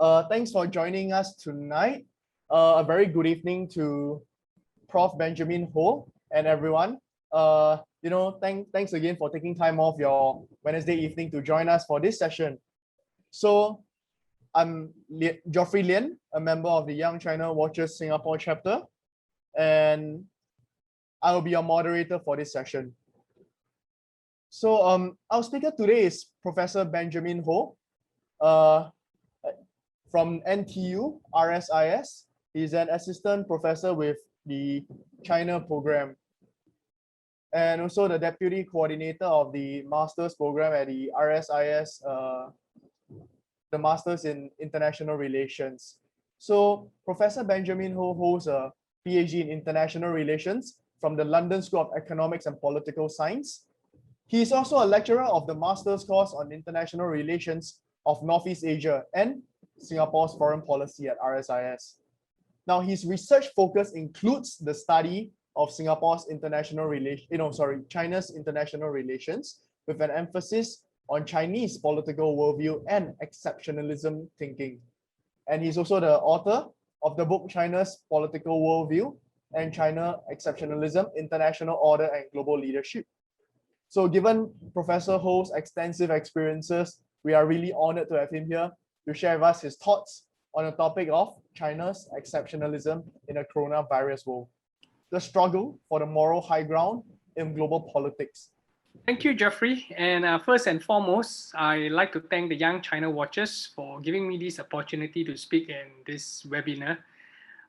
Thanks for joining us tonight. A very good evening to Prof. Benjamin Ho and everyone. Thanks again for taking time off your Wednesday evening to join us for this session. So I'm Geoffrey Lien, a member of the Young China Watchers Singapore chapter, and I will be your moderator for this session. So our speaker today is Professor Benjamin Ho. From NTU RSIS. He's an assistant professor with the China program and also the deputy coordinator of the master's program at the RSIS, the Masters in International Relations. So Professor Benjamin Ho holds a PhD in International Relations from the London School of Economics and Political Science. He is also a lecturer of the master's course on International Relations of Northeast Asia and Singapore's foreign policy at RSIS. Now, his research focus includes the study of China's international relations, with an emphasis on Chinese political worldview and exceptionalism thinking. And he's also the author of the book China's Political Worldview and China Exceptionalism, International Order and Global Leadership. So given Professor Ho's extensive experiences, we are really honored to have him here to share with us his thoughts on the topic of China's exceptionalism in a coronavirus world, the struggle for the moral high ground in global politics. Thank you, Geoffrey. And first and foremost, I'd like to thank the Young China Watchers for giving me this opportunity to speak in this webinar.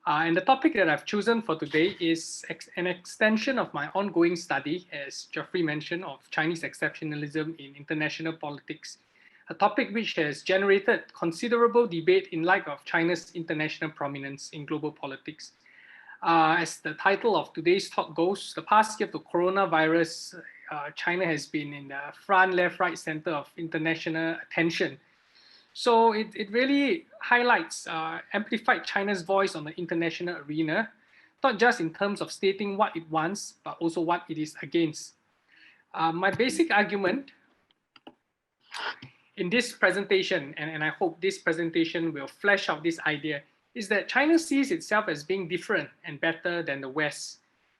And the topic that I've chosen for today is an extension of my ongoing study, as Geoffrey mentioned, of Chinese exceptionalism in international politics, a topic which has generated considerable debate in light of China's international prominence in global politics. As the title of today's talk goes, the past year of the coronavirus, China has been in the front, left, right, center of international attention. So it really highlights, amplified China's voice on the international arena, not just in terms of stating what it wants, but also what it is against. My basic argument in this presentation, and I hope this presentation will flesh out this idea, is that China sees itself as being different and better than the West,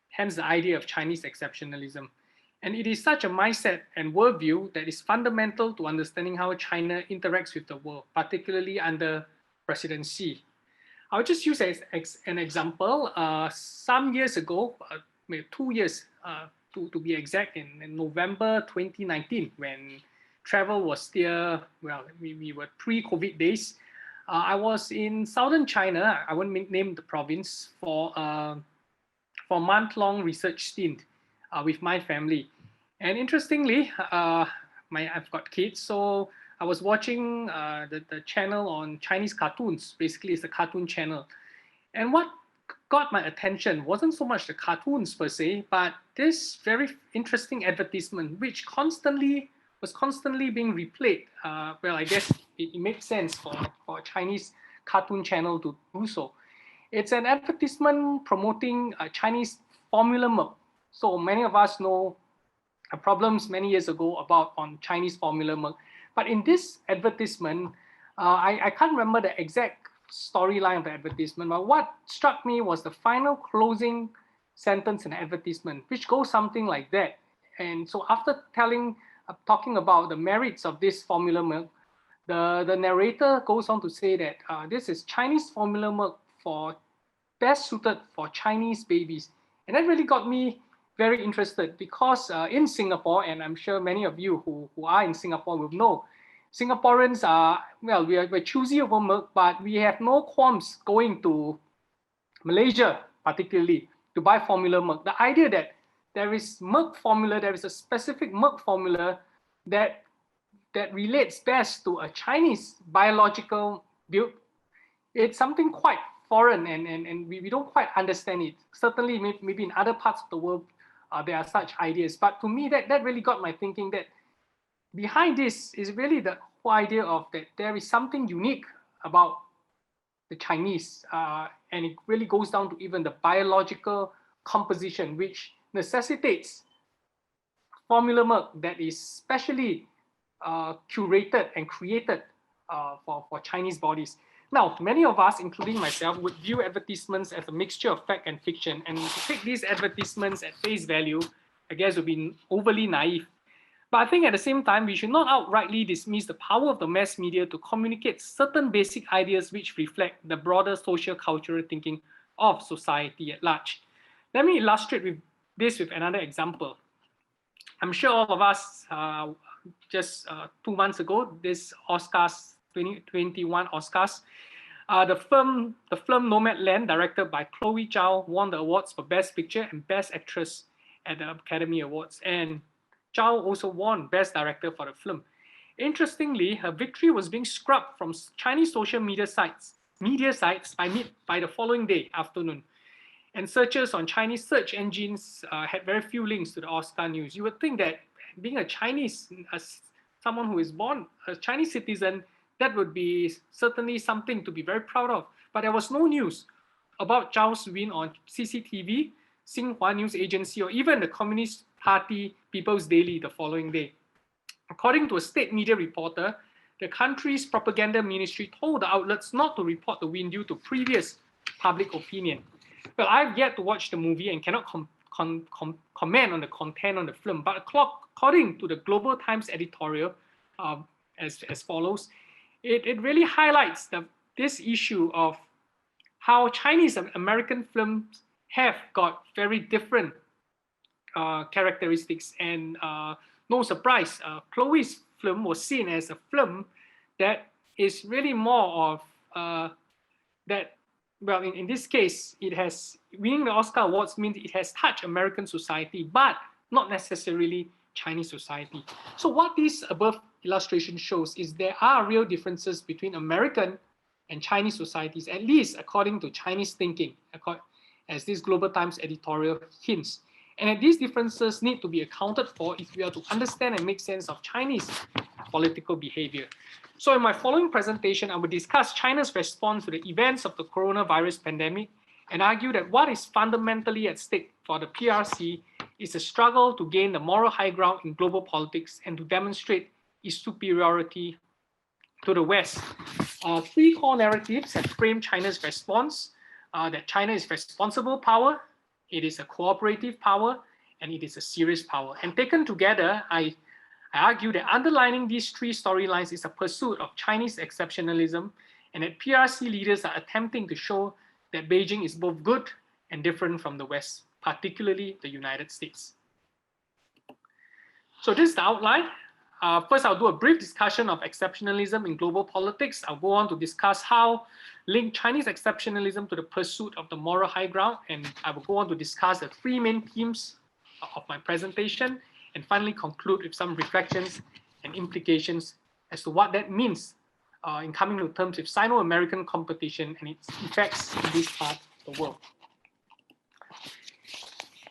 hence the idea of Chinese exceptionalism. And it is such a mindset and worldview that is fundamental to understanding how China interacts with the world, particularly under President Xi. I'll just use as an example. Some years ago, maybe 2 years to be exact, in November 2019, when travel was still, well, we were pre-COVID days. I was in southern China, I won't name the province, for a month-long research stint with my family. And interestingly, I've got kids, so I was watching the channel on Chinese cartoons. Basically, it's a cartoon channel. And what got my attention wasn't so much the cartoons per se, but this very interesting advertisement, which was constantly being replayed. Well, I guess it makes sense for a Chinese cartoon channel to do so. It's an advertisement promoting Chinese formula milk. So many of us know problems many years ago on Chinese formula milk. But in this advertisement, I can't remember the exact storyline of the advertisement, but what struck me was the final closing sentence in the advertisement, which goes something like that. And so after talking about the merits of this formula milk, the narrator goes on to say that this is Chinese formula milk best suited for Chinese babies. And that really got me very interested because in Singapore, and I'm sure many of you who are in Singapore will know, Singaporeans are, well, we're choosy over milk, but we have no qualms going to Malaysia, particularly, to buy formula milk. The idea that there is a specific milk formula that relates best to a Chinese biological build, it's something quite foreign, and we don't quite understand it. Certainly, maybe in other parts of the world, there are such ideas. But to me, that really got my thinking that behind this is really the whole idea of that there is something unique about the Chinese, and it really goes down to even the biological composition, which necessitates formula milk that is specially curated and created for Chinese bodies. Now, many of us, including myself, would view advertisements as a mixture of fact and fiction, and to take these advertisements at face value, I guess, would be overly naive. But I think at the same time, we should not outrightly dismiss the power of the mass media to communicate certain basic ideas which reflect the broader social cultural thinking of society at large. Let me illustrate this with another example. I'm sure all of us, just 2 months ago, this Oscars, 2021 Oscars, the film Nomadland, directed by Chloe Zhao, won the awards for Best Picture and Best Actress at the Academy Awards. And Zhao also won Best Director for the film. Interestingly, her victory was being scrubbed from Chinese social media sites by the following day afternoon. And searches on Chinese search engines had very few links to the Oscar news. You would think that being a Chinese, someone who is born a Chinese citizen, that would be certainly something to be very proud of. But there was no news about Zhao's win on CCTV, Xinhua News Agency, or even the Communist Party People's Daily the following day. According to a state media reporter, the country's propaganda ministry told the outlets not to report the win due to previous public opinion. Well, I've yet to watch the movie and cannot comment on the content on the film, but according to the Global Times editorial, as follows, it really highlights this issue of how Chinese American films have got very different characteristics, and no surprise, Chloe's film was seen as a film that is really more of that. Well, in this case, it has winning the Oscar awards means it has touched American society, but not necessarily Chinese society. So what this above illustration shows is there are real differences between American and Chinese societies, at least according to Chinese thinking, as this Global Times editorial hints. And that these differences need to be accounted for if we are to understand and make sense of Chinese political behavior. So in my following presentation, I will discuss China's response to the events of the coronavirus pandemic and argue that what is fundamentally at stake for the PRC is a struggle to gain the moral high ground in global politics and to demonstrate its superiority to the West. Three core narratives have framed China's response, that China is responsible power, it is a cooperative power, and it is a serious power. And taken together, I argue that underlining these three storylines is a pursuit of Chinese exceptionalism, and that PRC leaders are attempting to show that Beijing is both good and different from the West, particularly the United States. So this is the outline. First, I'll do a brief discussion of exceptionalism in global politics. I'll go on to discuss how link Chinese exceptionalism to the pursuit of the moral high ground, and I will go on to discuss the three main themes of my presentation, and finally conclude with some reflections and implications as to what that means in coming to terms with Sino-American competition and its effects in this part of the world.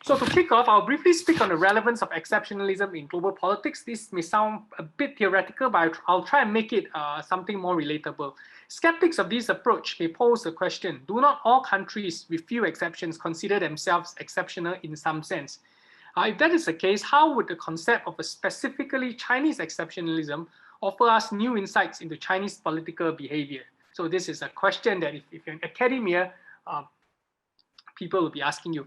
So to kick off, I'll briefly speak on the relevance of exceptionalism in global politics. This may sound a bit theoretical, but I'll try and make it something more relatable. Skeptics of this approach may pose the question, do not all countries with few exceptions consider themselves exceptional in some sense? If that is the case, how would the concept of a specifically Chinese exceptionalism offer us new insights into Chinese political behavior? So this is a question that if you're in academia, people will be asking you.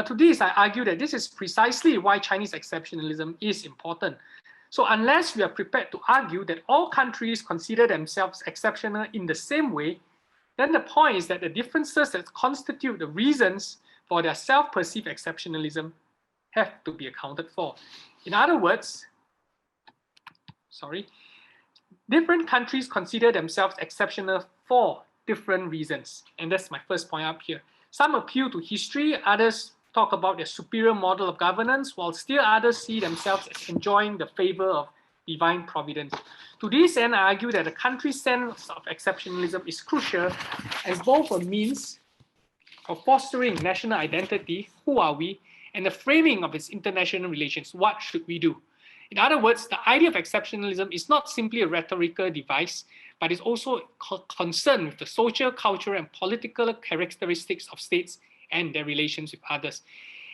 To this, I argue that this is precisely why Chinese exceptionalism is important. So unless we are prepared to argue that all countries consider themselves exceptional in the same way, then the point is that the differences that constitute the reasons for their self-perceived exceptionalism have to be accounted for. In other words, different countries consider themselves exceptional for different reasons. And that's my first point up here. Some appeal to history, others talk about their superior model of governance, while still others see themselves as enjoying the favor of divine providence. To this end, I argue that the country's sense of exceptionalism is crucial as both a means of fostering national identity, who are we, and the framing of its international relations, what should we do? In other words, the idea of exceptionalism is not simply a rhetorical device, but is also concerned with the social, cultural, and political characteristics of states and their relations with others.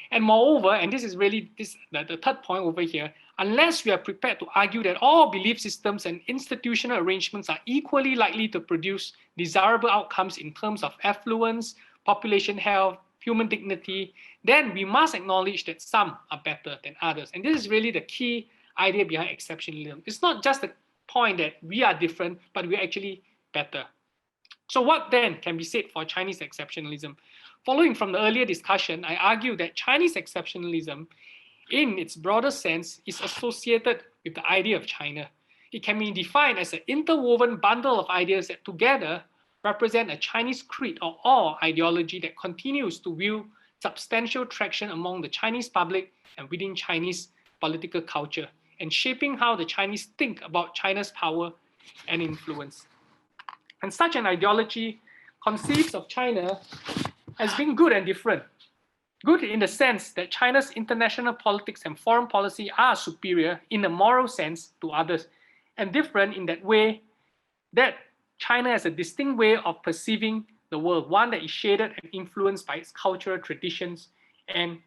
And moreover, and this is really the third point over here, unless we are prepared to argue that all belief systems and institutional arrangements are equally likely to produce desirable outcomes in terms of affluence, population health, human dignity, then we must acknowledge that some are better than others. And this is really the key idea behind exceptionalism. It's not just the point that we are different, but we're actually better. So what then can be said for Chinese exceptionalism? Following from the earlier discussion, I argue that Chinese exceptionalism, in its broader sense, is associated with the idea of China. It can be defined as an interwoven bundle of ideas that together represent a Chinese creed or ideology that continues to wield substantial traction among the Chinese public and within Chinese political culture, and shaping how the Chinese think about China's power and influence. And such an ideology conceives of China as being good and different. Good in the sense that China's international politics and foreign policy are superior in a moral sense to others, and different in that way that China has a distinct way of perceiving the world, one that is shaded and influenced by its cultural traditions and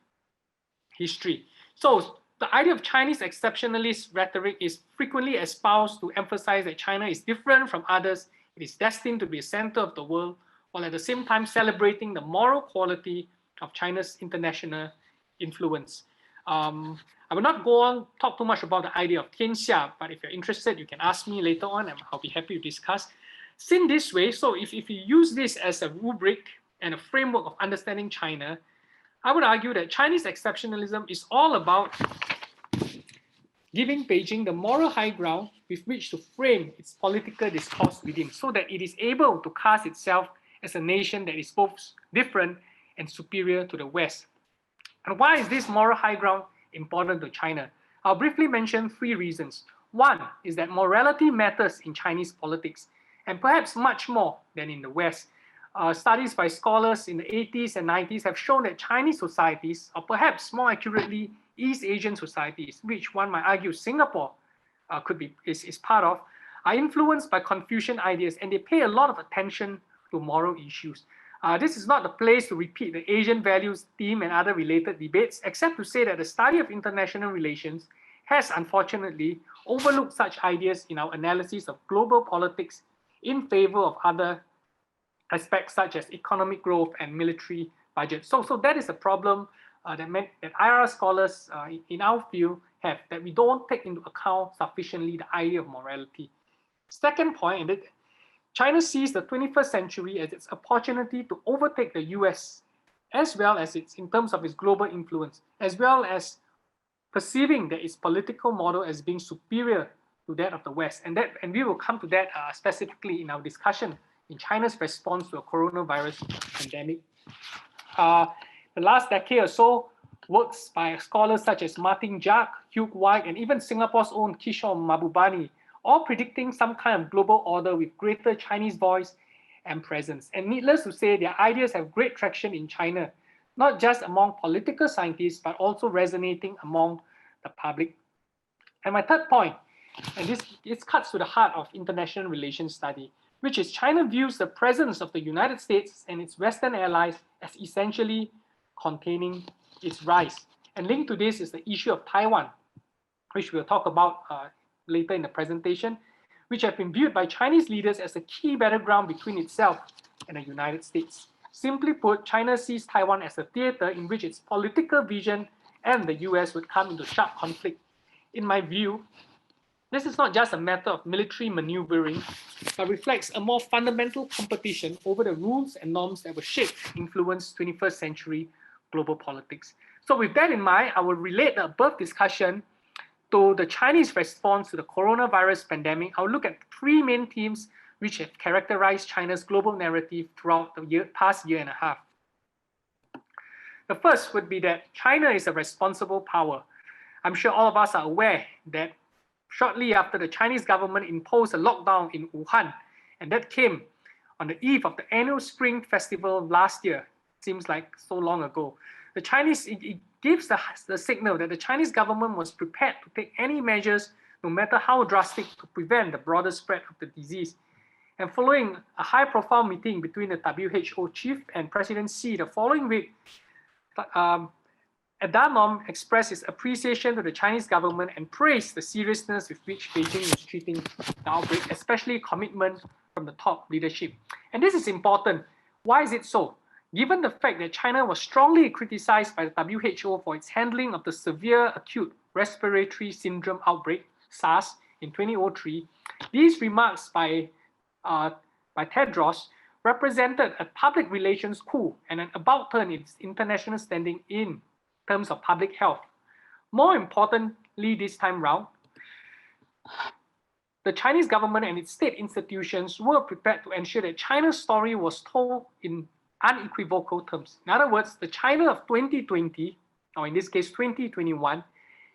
history. So the idea of Chinese exceptionalist rhetoric is frequently espoused to emphasize that China is different from others, it is destined to be a center of the world, while at the same time celebrating the moral quality of China's international influence. I will not go on talk too much about the idea of Tianxia, but if you're interested, you can ask me later on, and I'll be happy to discuss. Seen this way, so if you use this as a rubric and a framework of understanding China, I would argue that Chinese exceptionalism is all about giving Beijing the moral high ground with which to frame its political discourse within, so that it is able to cast itself as a nation that is both different and superior to the West. And why is this moral high ground important to China? I'll briefly mention 3 reasons. One is that morality matters in Chinese politics, and perhaps much more than in the West. Studies by scholars in the 80s and 90s have shown that Chinese societies, or perhaps more accurately, East Asian societies, which one might argue Singapore is part of, are influenced by Confucian ideas, and they pay a lot of attention to moral issues. This is not the place to repeat the Asian values theme and other related debates, except to say that the study of international relations has unfortunately overlooked such ideas in our analysis of global politics in favor of other aspects such as economic growth and military budget. So that is a problem that IR scholars in our field have, that we don't take into account sufficiently the idea of morality. Second point, China sees the 21st century as its opportunity to overtake the US, as well as in terms of its global influence, as well as perceiving that its political model as being superior to that of the West. And we will come to that specifically in our discussion in China's response to a coronavirus pandemic. The last decade or so, works by scholars such as Martin Jack, Hugh White, and even Singapore's own Kishore Mahbubani, all predicting some kind of global order with greater Chinese voice and presence. And needless to say, their ideas have great traction in China, not just among political scientists, but also resonating among the public. And my third point, and this cuts to the heart of international relations study, which is China views the presence of the United States and its Western allies as essentially containing its rise. And linked to this is the issue of Taiwan, which we'll talk about later in the presentation, which have been viewed by Chinese leaders as a key battleground between itself and the United States. Simply put, China sees Taiwan as a theater in which its political vision and the US would come into sharp conflict. In my view, this is not just a matter of military maneuvering, but reflects a more fundamental competition over the rules and norms that will shape and influence 21st century global politics. So with that in mind, I will relate the above discussion to the Chinese response to the coronavirus pandemic. I'll look at 3 main themes which have characterized China's global narrative throughout the past year and a half. The first would be that China is a responsible power. I'm sure all of us are aware that shortly after the Chinese government imposed a lockdown in Wuhan, and that came on the eve of the annual Spring Festival last year, seems like so long ago, it gives the signal that the Chinese government was prepared to take any measures, no matter how drastic, to prevent the broader spread of the disease. And following a high-profile meeting between the WHO chief and President Xi the following week, Adhanom expressed his appreciation to the Chinese government and praised the seriousness with which Beijing was treating the outbreak, especially commitment from the top leadership. And this is important. Why is it so? Given the fact that China was strongly criticized by the WHO for its handling of the severe acute respiratory syndrome outbreak, SARS, in 2003, these remarks by Tedros represented a public relations coup and an about turn in its international standing in terms of public health. More importantly, this time round, the Chinese government and its state institutions were prepared to ensure that China's story was told in unequivocal terms. In other words, the China of 2020, or in this case 2021,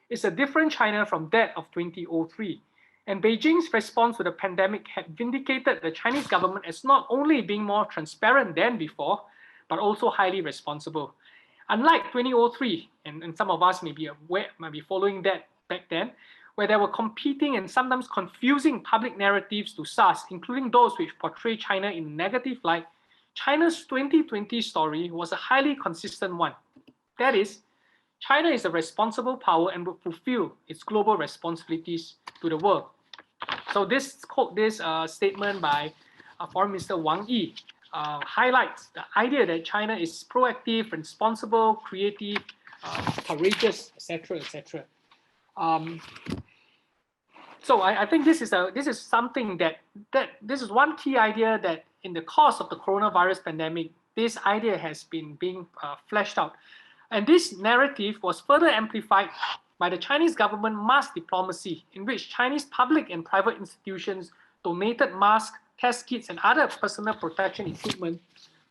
is a different China from that of 2003. And Beijing's response to the pandemic had vindicated the Chinese government as not only being more transparent than before, but also highly responsible. Unlike 2003, and some of us might be following that back then, where there were competing and sometimes confusing public narratives to SARS, including those which portray China in a negative light, China's 2020 story was a highly consistent one. That is, China is a responsible power and will fulfill its global responsibilities to the world. So this statement by Foreign Minister Wang Yi highlights the idea that China is proactive, responsible, creative, courageous, etc., etc. So I think this is something that this is one key idea that in the course of the coronavirus pandemic, this idea has been being fleshed out, and this narrative was further amplified by the Chinese government mass diplomacy, in which Chinese public and private institutions donated masks, test kits, and other personal protection equipment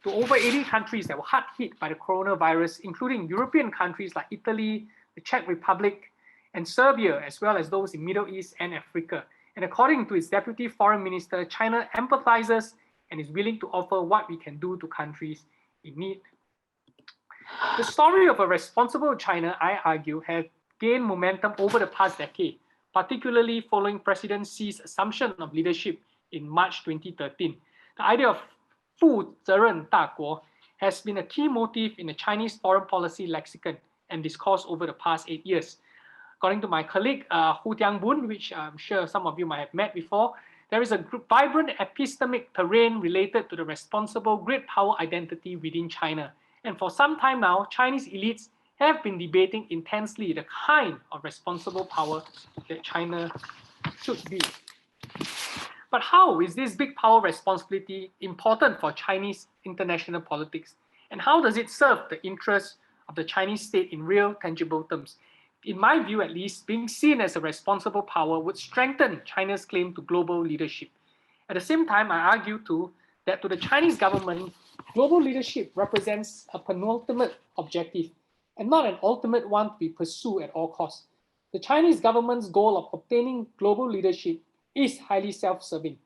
to over 80 countries that were hard hit by the coronavirus, including European countries like Italy, the Czech Republic, and Serbia, as well as those in Middle East and Africa. And according to its deputy foreign minister, China empathizes and is willing to offer what we can do to countries in need. The story of a responsible China, I argue, has gained momentum over the past decade, particularly following President Xi's assumption of leadership in March 2013. The idea of 负责任大国 has been a key motif in the Chinese foreign policy lexicon and discourse over the past 8 years. According to my colleague Hu Tiangbun, which I'm sure some of you might have met before, there is a vibrant epistemic terrain related to the responsible great power identity within China. And for some time now, Chinese elites have been debating intensely the kind of responsible power that China should be. But how is this big power responsibility important for Chinese international politics? And how does it serve the interests of the Chinese state in real, tangible terms? In my view, at least, being seen as a responsible power would strengthen China's claim to global leadership. At the same time, I argue too that to the Chinese government, global leadership represents a penultimate objective and not an ultimate one to be pursued at all costs. The Chinese government's goal of obtaining global leadership is highly self-serving.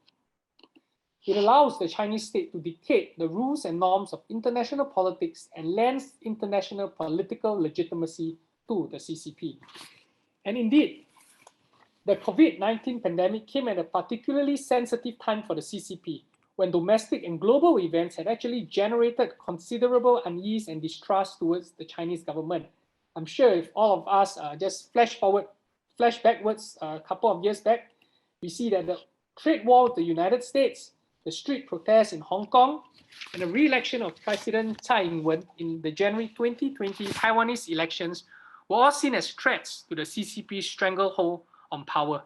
It allows the Chinese state to dictate the rules and norms of international politics and lends international political legitimacy to the CCP. And indeed, the COVID-19 pandemic came at a particularly sensitive time for the CCP, when domestic and global events had actually generated considerable unease and distrust towards the Chinese government. I'm sure if all of us just flash backwards a couple of years back, we see that the trade war with the United States, the street protests in Hong Kong, and the re-election of President Tsai Ing-wen in the January 2020 Taiwanese elections were all seen as threats to the CCP's stranglehold on power.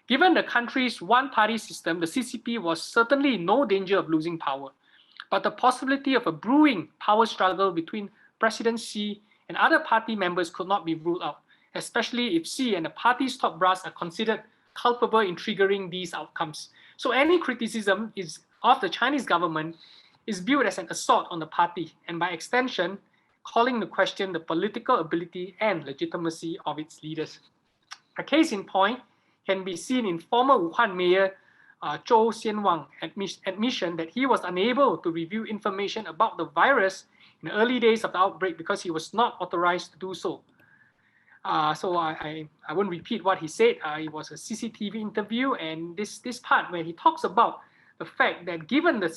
Given the country's one-party system, the CCP was certainly in no danger of losing power. But the possibility of a brewing power struggle between President Xi and other party members could not be ruled out, especially if Xi and the party's top brass are considered culpable in triggering these outcomes. So any criticism of the Chinese government is viewed as an assault on the party, and by extension, calling into question the political ability and legitimacy of its leaders. A case in point can be seen in former Wuhan Mayor Zhou Xianwang admission that he was unable to review information about the virus in the early days of the outbreak because he was not authorized to do so. So I won't repeat what he said. It was a CCTV interview, and this part where he talks about the fact that given the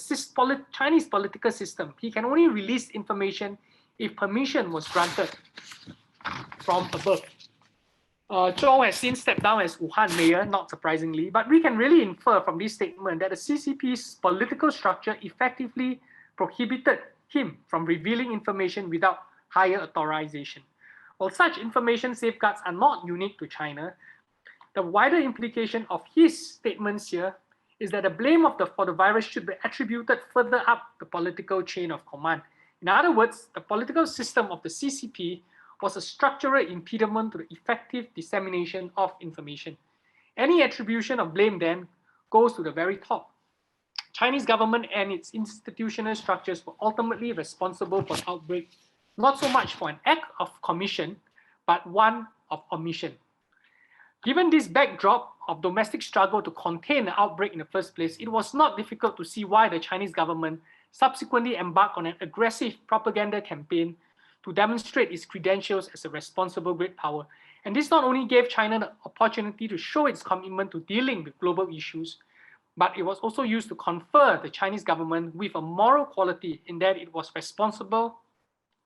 Chinese political system, he can only release information if permission was granted. from above. Zhou has since stepped down as Wuhan mayor, not surprisingly, but we can really infer from this statement that the CCP's political structure effectively prohibited him from revealing information without higher authorization. While such information safeguards are not unique to China, the wider implication of his statements here is that the blame for the virus should be attributed further up the political chain of command. In other words, the political system of the CCP was a structural impediment to the effective dissemination of information. Any attribution of blame then goes to the very top. Chinese government and its institutional structures were ultimately responsible for the outbreak, not so much for an act of commission, but one of omission. Given this backdrop of domestic struggle to contain the outbreak in the first place, it was not difficult to see why the Chinese government subsequently embarked on an aggressive propaganda campaign to demonstrate its credentials as a responsible great power. And this not only gave China the opportunity to show its commitment to dealing with global issues, but it was also used to confer the Chinese government with a moral quality in that it was responsible,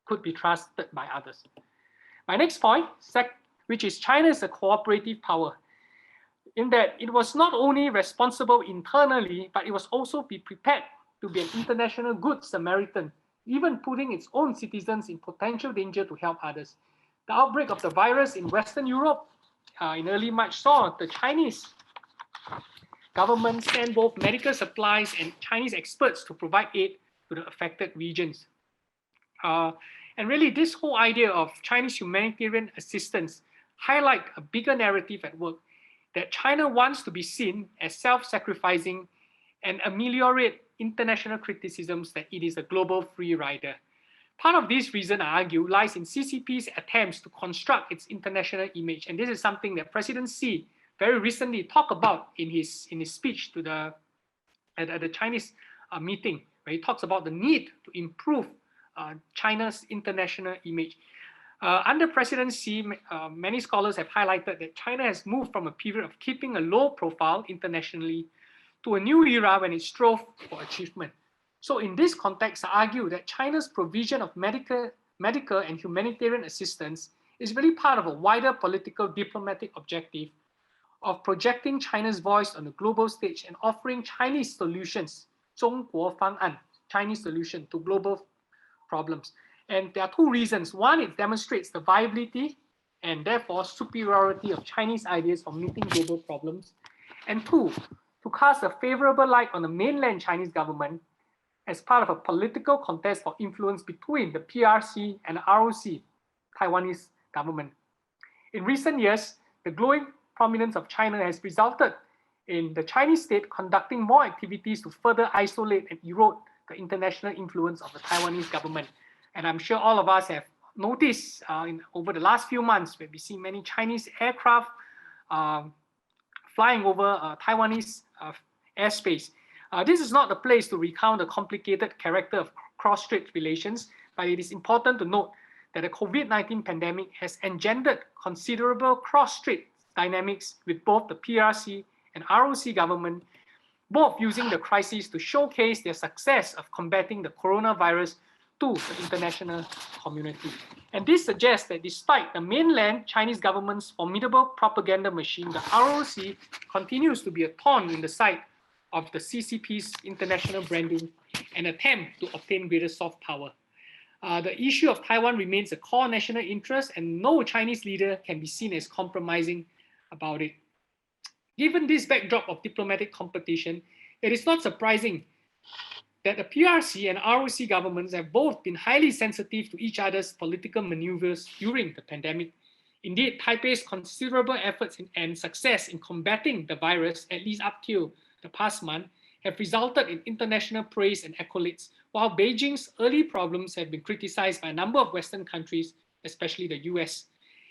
could be trusted by others. My next point, which is China is a cooperative power, in that it was not only responsible internally, but it was also be prepared to be an international good Samaritan, even putting its own citizens in potential danger to help others. The outbreak of the virus in Western Europe in early March saw the Chinese government send both medical supplies and Chinese experts to provide aid to the affected regions. And really, this whole idea of Chinese humanitarian assistance highlight a bigger narrative at work, that China wants to be seen as self-sacrificing and ameliorate international criticisms that it is a global free rider. Part of this reason, I argue, lies in CCP's attempts to construct its international image. And this is something that President Xi very recently talked about in his speech to at the Chinese meeting, where he talks about the need to improve China's international image. Under President Xi, many scholars have highlighted that China has moved from a period of keeping a low profile internationally to a new era when it strove for achievement. So in this context, I argue that China's provision of medical and humanitarian assistance is really part of a wider political diplomatic objective of projecting China's voice on the global stage and offering Chinese solutions, 中国方案, Chinese solution to global problems. And there are two reasons. One, it demonstrates the viability and therefore superiority of Chinese ideas for meeting global problems. And two, to cast a favorable light on the mainland Chinese government as part of a political contest for influence between the PRC and the ROC, Taiwanese government. In recent years, the growing prominence of China has resulted in the Chinese state conducting more activities to further isolate and erode the international influence of the Taiwanese government. And I'm sure all of us have noticed over the last few months, where we see many Chinese aircraft flying over Taiwanese airspace. This is not the place to recount the complicated character of cross-strait relations, but it is important to note that the COVID-19 pandemic has engendered considerable cross-strait dynamics with both the PRC and ROC government, both using the crisis to showcase their success of combating the coronavirus to the international community. And this suggests that despite the mainland Chinese government's formidable propaganda machine, the ROC continues to be a thorn in the side of the CCP's international branding and attempt to obtain greater soft power. The issue of Taiwan remains a core national interest, and no Chinese leader can be seen as compromising about it. Given this backdrop of diplomatic competition, it is not surprising that the PRC and ROC governments have both been highly sensitive to each other's political maneuvers during the pandemic. Indeed, Taipei's considerable efforts and success in combating the virus, at least up till the past month, have resulted in international praise and accolades, while Beijing's early problems have been criticized by a number of Western countries, especially the US.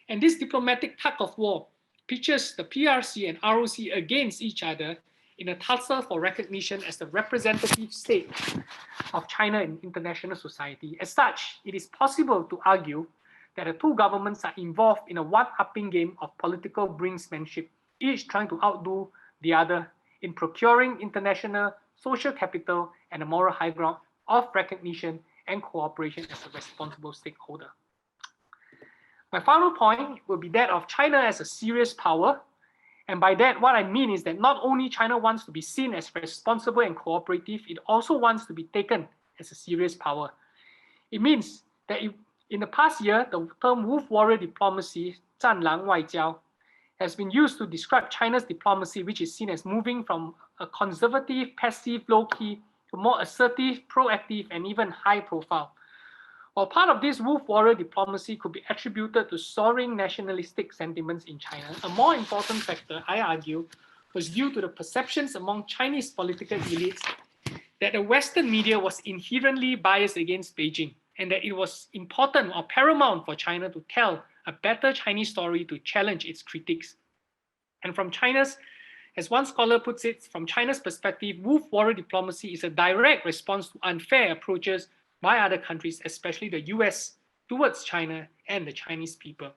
And this diplomatic tug of war pitches the PRC and ROC against each other in a tussle for recognition as the representative state of China in international society. As such, it is possible to argue that the two governments are involved in a one-upping game of political brinksmanship, each trying to outdo the other in procuring international social capital and a moral high ground of recognition and cooperation as a responsible stakeholder. My final point will be that of China as a serious power. And by that, what I mean is that not only China wants to be seen as responsible and cooperative, it also wants to be taken as a serious power. It means that in the past year, the term wolf warrior diplomacy, 战狼外交, has been used to describe China's diplomacy, which is seen as moving from a conservative, passive, low-key to more assertive, proactive, and even high-profile. While part of this wolf warrior diplomacy could be attributed to soaring nationalistic sentiments in China, a more important factor, I argue, was due to the perceptions among Chinese political elites that the Western media was inherently biased against Beijing, and that it was important or paramount for China to tell a better Chinese story to challenge its critics. And from China's, as one scholar puts it, from China's perspective, wolf warrior diplomacy is a direct response to unfair approaches by other countries, especially the US, towards China and the Chinese people.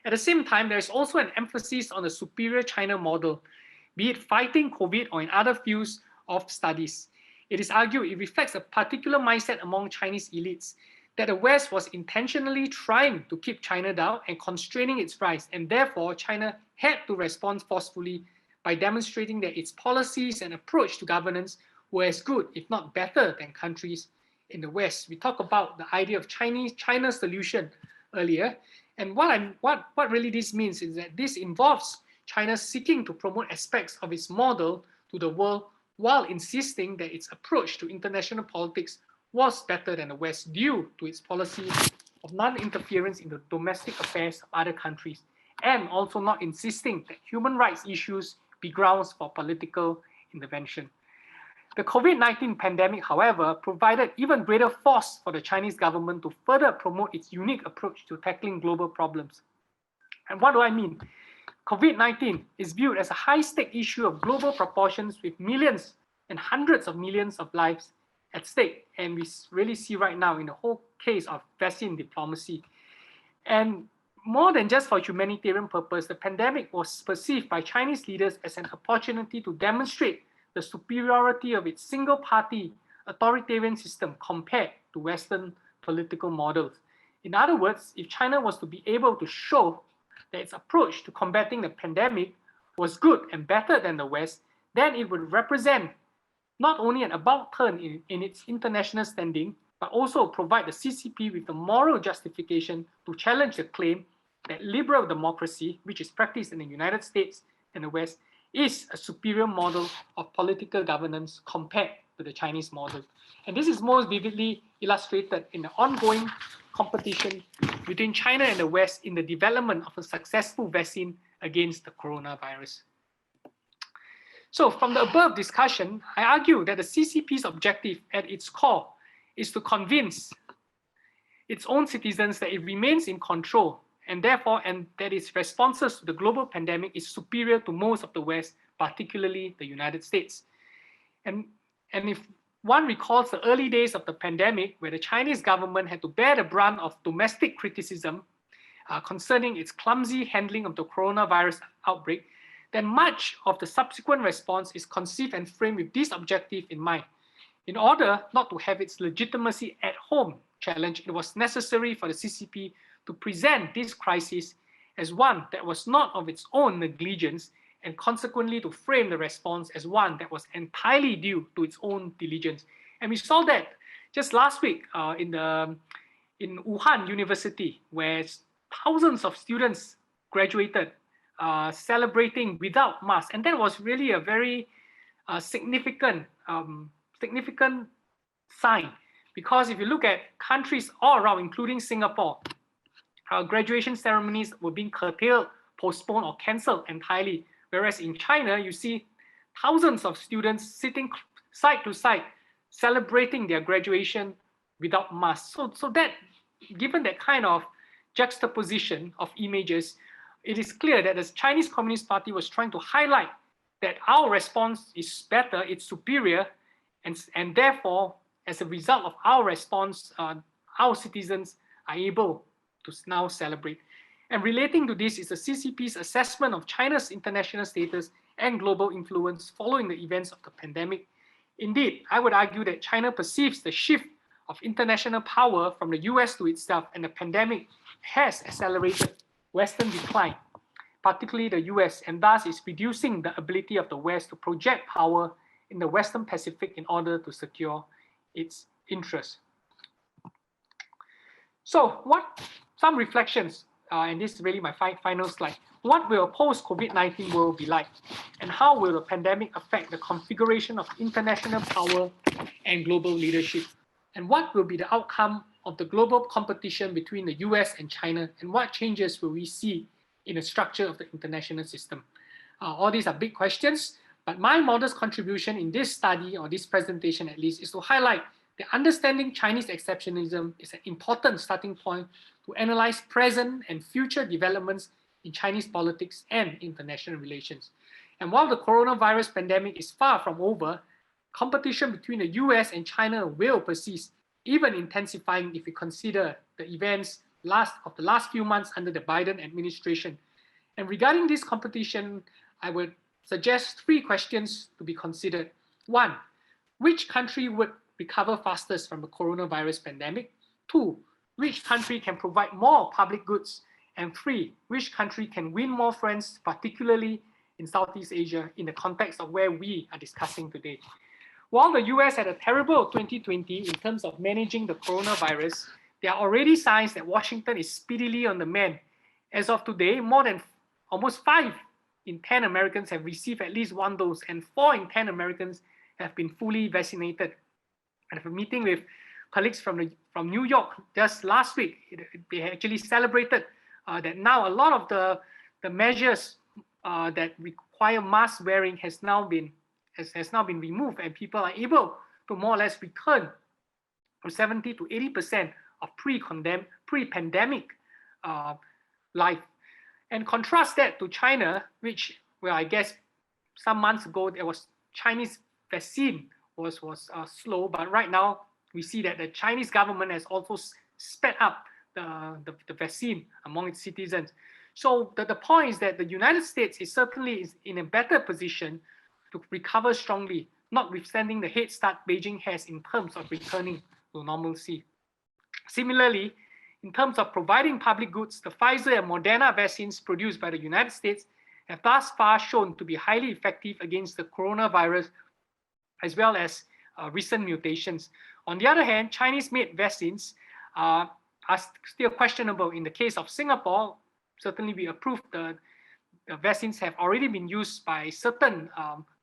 At the same time, there is also an emphasis on the superior China model, be it fighting COVID or in other fields of studies. It is argued it reflects a particular mindset among Chinese elites that the West was intentionally trying to keep China down and constraining its rise, and therefore China had to respond forcefully by demonstrating that its policies and approach to governance were as good, if not better, than countries in the West. We talked about the idea of China's solution earlier, and what really this means is that this involves China seeking to promote aspects of its model to the world while insisting that its approach to international politics was better than the West due to its policy of non-interference in the domestic affairs of other countries, and also not insisting that human rights issues be grounds for political intervention. The COVID-19 pandemic, however, provided even greater force for the Chinese government to further promote its unique approach to tackling global problems. And what do I mean? COVID-19 is viewed as a high-stake issue of global proportions with millions and hundreds of millions of lives at stake. And we really see right now in the whole case of vaccine diplomacy. And more than just for humanitarian purpose, the pandemic was perceived by Chinese leaders as an opportunity to demonstrate the superiority of its single-party authoritarian system compared to Western political models. In other words, if China was to be able to show that its approach to combating the pandemic was good and better than the West, then it would represent not only an about turn in its international standing, but also provide the CCP with the moral justification to challenge the claim that liberal democracy, which is practiced in the United States and the West, is a superior model of political governance compared to the Chinese model. And this is most vividly illustrated in the ongoing competition between China and the West in the development of a successful vaccine against the coronavirus. So from the above discussion, I argue that the CCP's objective at its core is to convince its own citizens that it remains in control and therefore, and that its responses to the global pandemic is superior to most of the West, particularly the United States. And if one recalls the early days of the pandemic, where the Chinese government had to bear the brunt of domestic criticism concerning its clumsy handling of the coronavirus outbreak, then much of the subsequent response is conceived and framed with this objective in mind. In order not to have its legitimacy at home challenged, it was necessary for the CCP to present this crisis as one that was not of its own negligence, and consequently to frame the response as one that was entirely due to its own diligence. And we saw that just last week in Wuhan University, where thousands of students graduated celebrating without masks. And that was really a very significant sign, because if you look at countries all around, including Singapore, graduation ceremonies were being curtailed, postponed, or cancelled entirely. Whereas in China, you see thousands of students sitting side to side, celebrating their graduation without masks. So that, given that kind of juxtaposition of images, it is clear that the Chinese Communist Party was trying to highlight that our response is better, it's superior, and therefore, as a result of our response, our citizens are able to now celebrate. And relating to this is the CCP's assessment of China's international status and global influence following the events of the pandemic. Indeed, I would argue that China perceives the shift of international power from the US to itself and the pandemic has accelerated Western decline, particularly the US, and thus is reducing the ability of the West to project power in the Western Pacific in order to secure its interests. So some reflections, and this is really my final slide. What will a post-COVID-19 world be like? And how will the pandemic affect the configuration of international power and global leadership? And what will be the outcome of the global competition between the US and China? And what changes will we see in the structure of the international system? All these are big questions, but my modest contribution in this study, or this presentation at least, is to highlight that understanding Chinese exceptionalism is an important starting point to analyze present and future developments in Chinese politics and international relations. And while the coronavirus pandemic is far from over, competition between the US and China will persist, even intensifying if we consider the events of the last few months under the Biden administration. And regarding this competition, I would suggest 3 questions to be considered. 1, which country would recover fastest from the coronavirus pandemic? 2, which country can provide more public goods? And 3, which country can win more friends, particularly in Southeast Asia, in the context of where we are discussing today? While the US had a terrible 2020 in terms of managing the coronavirus, there are already signs that Washington is speedily on the mend. As of today, more than almost 5 in 10 Americans have received at least 1 dose, and 4 in 10 Americans have been fully vaccinated. I have a meeting with colleagues from New York just last week. They actually celebrated that now a lot of the measures that require mask wearing has now been removed, and people are able to more or less return to 70 to 80% of pre-pandemic life. And contrast that to China, which, well, I guess some months ago there was Chinese vaccine was slow, but right now we see that the Chinese government has also sped up the vaccine among its citizens. So the point is that the United States is certainly in a better position to recover strongly, notwithstanding the head start Beijing has in terms of returning to normalcy. Similarly, in terms of providing public goods, the Pfizer and Moderna vaccines produced by the United States have thus far shown to be highly effective against the coronavirus, as well as recent mutations. On the other hand, Chinese-made vaccines are still questionable. In the case of Singapore, certainly we approved the vaccines have already been used by certain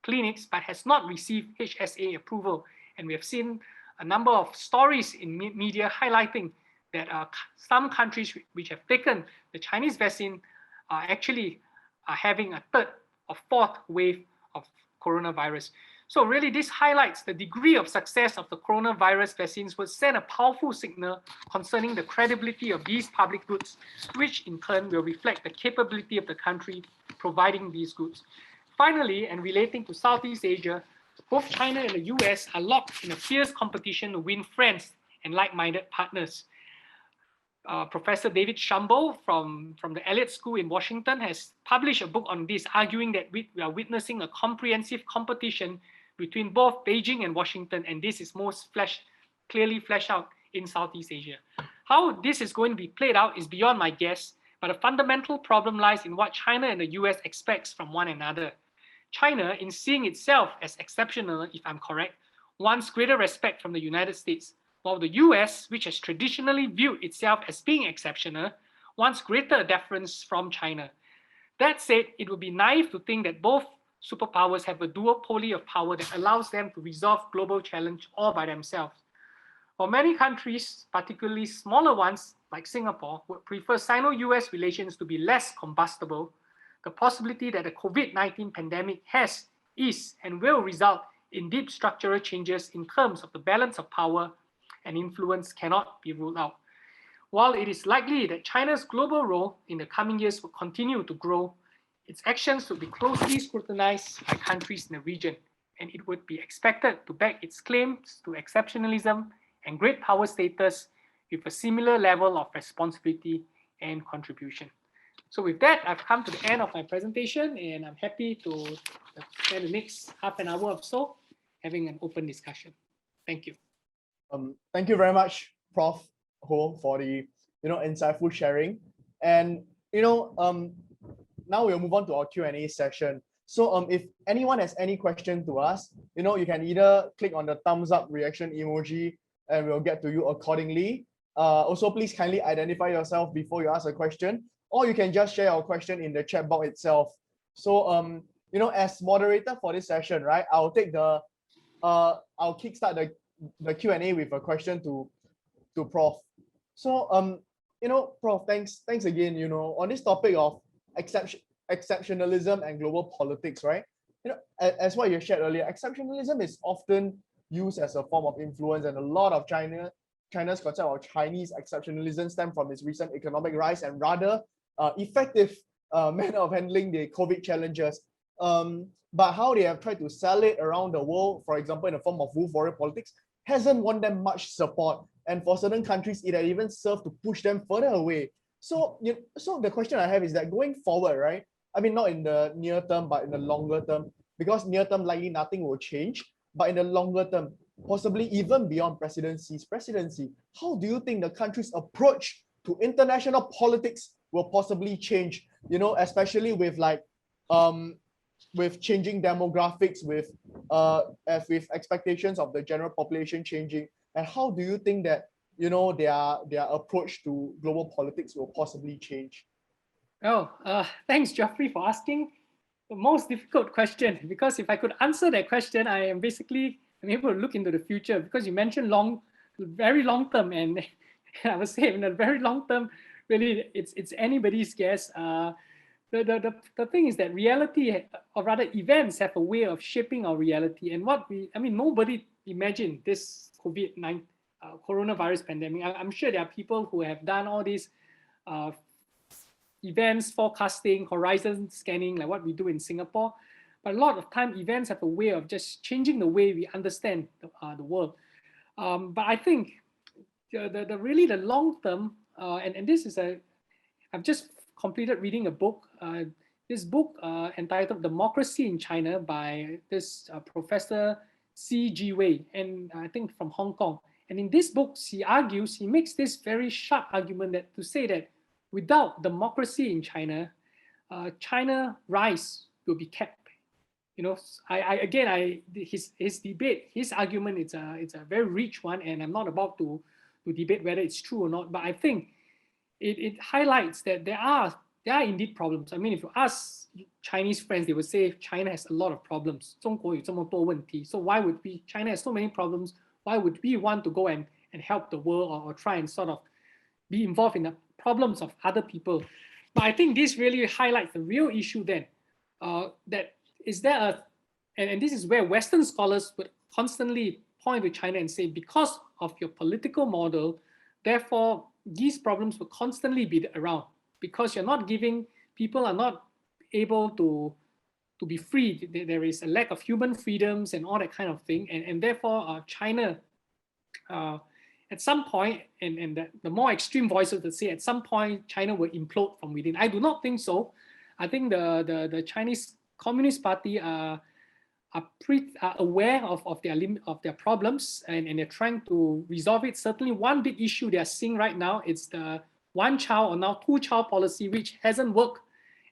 clinics, but has not received HSA approval. And we have seen a number of stories in media highlighting that some countries which have taken the Chinese vaccine are actually having a 3rd or 4th wave of coronavirus. So really this highlights the degree of success of the coronavirus vaccines would send a powerful signal concerning the credibility of these public goods, which in turn will reflect the capability of the country providing these goods. Finally, and relating to Southeast Asia, both China and the US are locked in a fierce competition to win friends and like-minded partners. Professor David Shumbo from the Elliott School in Washington has published a book on this, arguing that we are witnessing a comprehensive competition between both Beijing and Washington, and this is most clearly fleshed out in Southeast Asia. How this is going to be played out is beyond my guess, but a fundamental problem lies in what China and the US expects from one another. China, in seeing itself as exceptional, if I'm correct, wants greater respect from the United States, while the US, which has traditionally viewed itself as being exceptional, wants greater deference from China. That said, it would be naive to think that both superpowers have a duopoly of power that allows them to resolve global challenge all by themselves. While many countries, particularly smaller ones like Singapore, would prefer Sino-US relations to be less combustible, the possibility that the COVID-19 pandemic is, and will result in deep structural changes in terms of the balance of power and influence cannot be ruled out. While it is likely that China's global role in the coming years will continue to grow, its actions will be closely scrutinized by countries in the region, and it would be expected to back its claims to exceptionalism and great power status with a similar level of responsibility and contribution. So with that, I've come to the end of my presentation, and I'm happy to spend the next half an hour or so having an open discussion. Thank you. Thank you very much, Prof. Ho, for the insightful sharing. And now we'll move on to our Q&A session. So if anyone has any question to us, you can either click on the thumbs up reaction emoji and we'll get to you accordingly. Also, please kindly identify yourself before you ask a question, or you can just share your question in the chat box itself. So as moderator for this session, right, I'll kickstart the Q&A with a question to Prof. So Prof, thanks again, on this topic of exceptionalism and global politics, right? As what you shared earlier, exceptionalism is often used as a form of influence, and a lot of China's concept of Chinese exceptionalism stem from its recent economic rise and rather effective manner of handling the COVID challenges. But how they have tried to sell it around the world, for example, in the form of wolf warrior politics, hasn't won them much support. And for certain countries, it had even served to push them further away. So the question I have is that going forward, right? I mean, not in the near term, but in the longer term, because near term likely nothing will change. But in the longer term, possibly even beyond presidency, how do you think the country's approach to international politics will possibly change? Especially with with changing demographics, with expectations of the general population changing, and how do you think that their approach to global politics will possibly change? Oh, thanks, Geoffrey, for asking the most difficult question, because if I could answer that question, I'm able to look into the future, because you mentioned very long term, and I would say in a very long term, really, it's anybody's guess. The thing is that reality, or rather events, have a way of shaping our reality. And nobody imagined this COVID-19 coronavirus pandemic. I'm sure there are people who have done all these events forecasting, horizon scanning, like what we do in Singapore. But a lot of time, events have a way of just changing the way we understand the world. But I think the long term, and this is I've just completed reading a book. This book entitled "Democracy in China" by this Professor C.G. Wei, and I think from Hong Kong. And in this book, he makes this very sharp argument to say that without democracy in China, China rise will be kept. His argument, it's a very rich one, and I'm not about to debate whether it's true or not. But I think it highlights that there are indeed problems. I mean, if you ask Chinese friends, they would say China has a lot of problems. 中国有这么多问题. So why would China has so many problems? Why would we want to go and help the world or try and sort of be involved in the problems of other people? But I think this really highlights the real issue then. That is there and this is where Western scholars would constantly point to China and say, because of your political model, therefore these problems will constantly be around, because people are not able to be free. There is a lack of human freedoms and all that kind of thing. And therefore China, at some point, and the more extreme voices would say at some point China will implode from within. I do not think so. I think the Chinese Communist Party are aware of their problems, and they're trying to resolve it. Certainly one big issue they are seeing right now is the one child or now two child policy, which hasn't worked,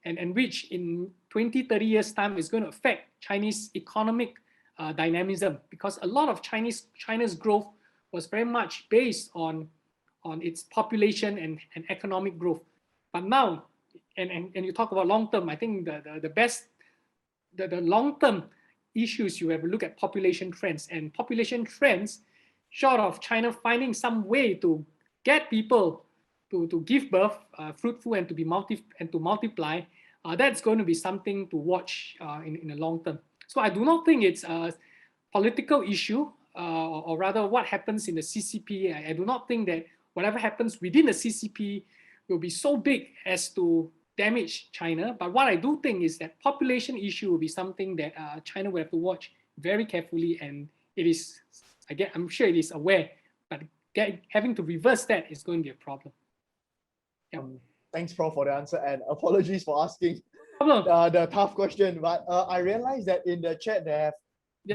and which in 20-30 years time is going to affect Chinese economic dynamism, because a lot of China's growth was very much based on its population and economic growth. But now, and you talk about long term, I think the long term issues, you have to look at population trends, and population trends, short of China finding some way to get people to give birth, fruitful, and to multiply, that's going to be something to watch in the long term. So I do not think it's a political issue, or rather what happens in the CCP. I do not think that whatever happens within the CCP will be so big as to damage China. But what I do think is that population issue will be something that China will have to watch very carefully, and I'm sure it is aware, but having to reverse that is going to be a problem. Yeah. Thanks, Prof, for the answer, and apologies for asking the tough question. But I realized that in the chat there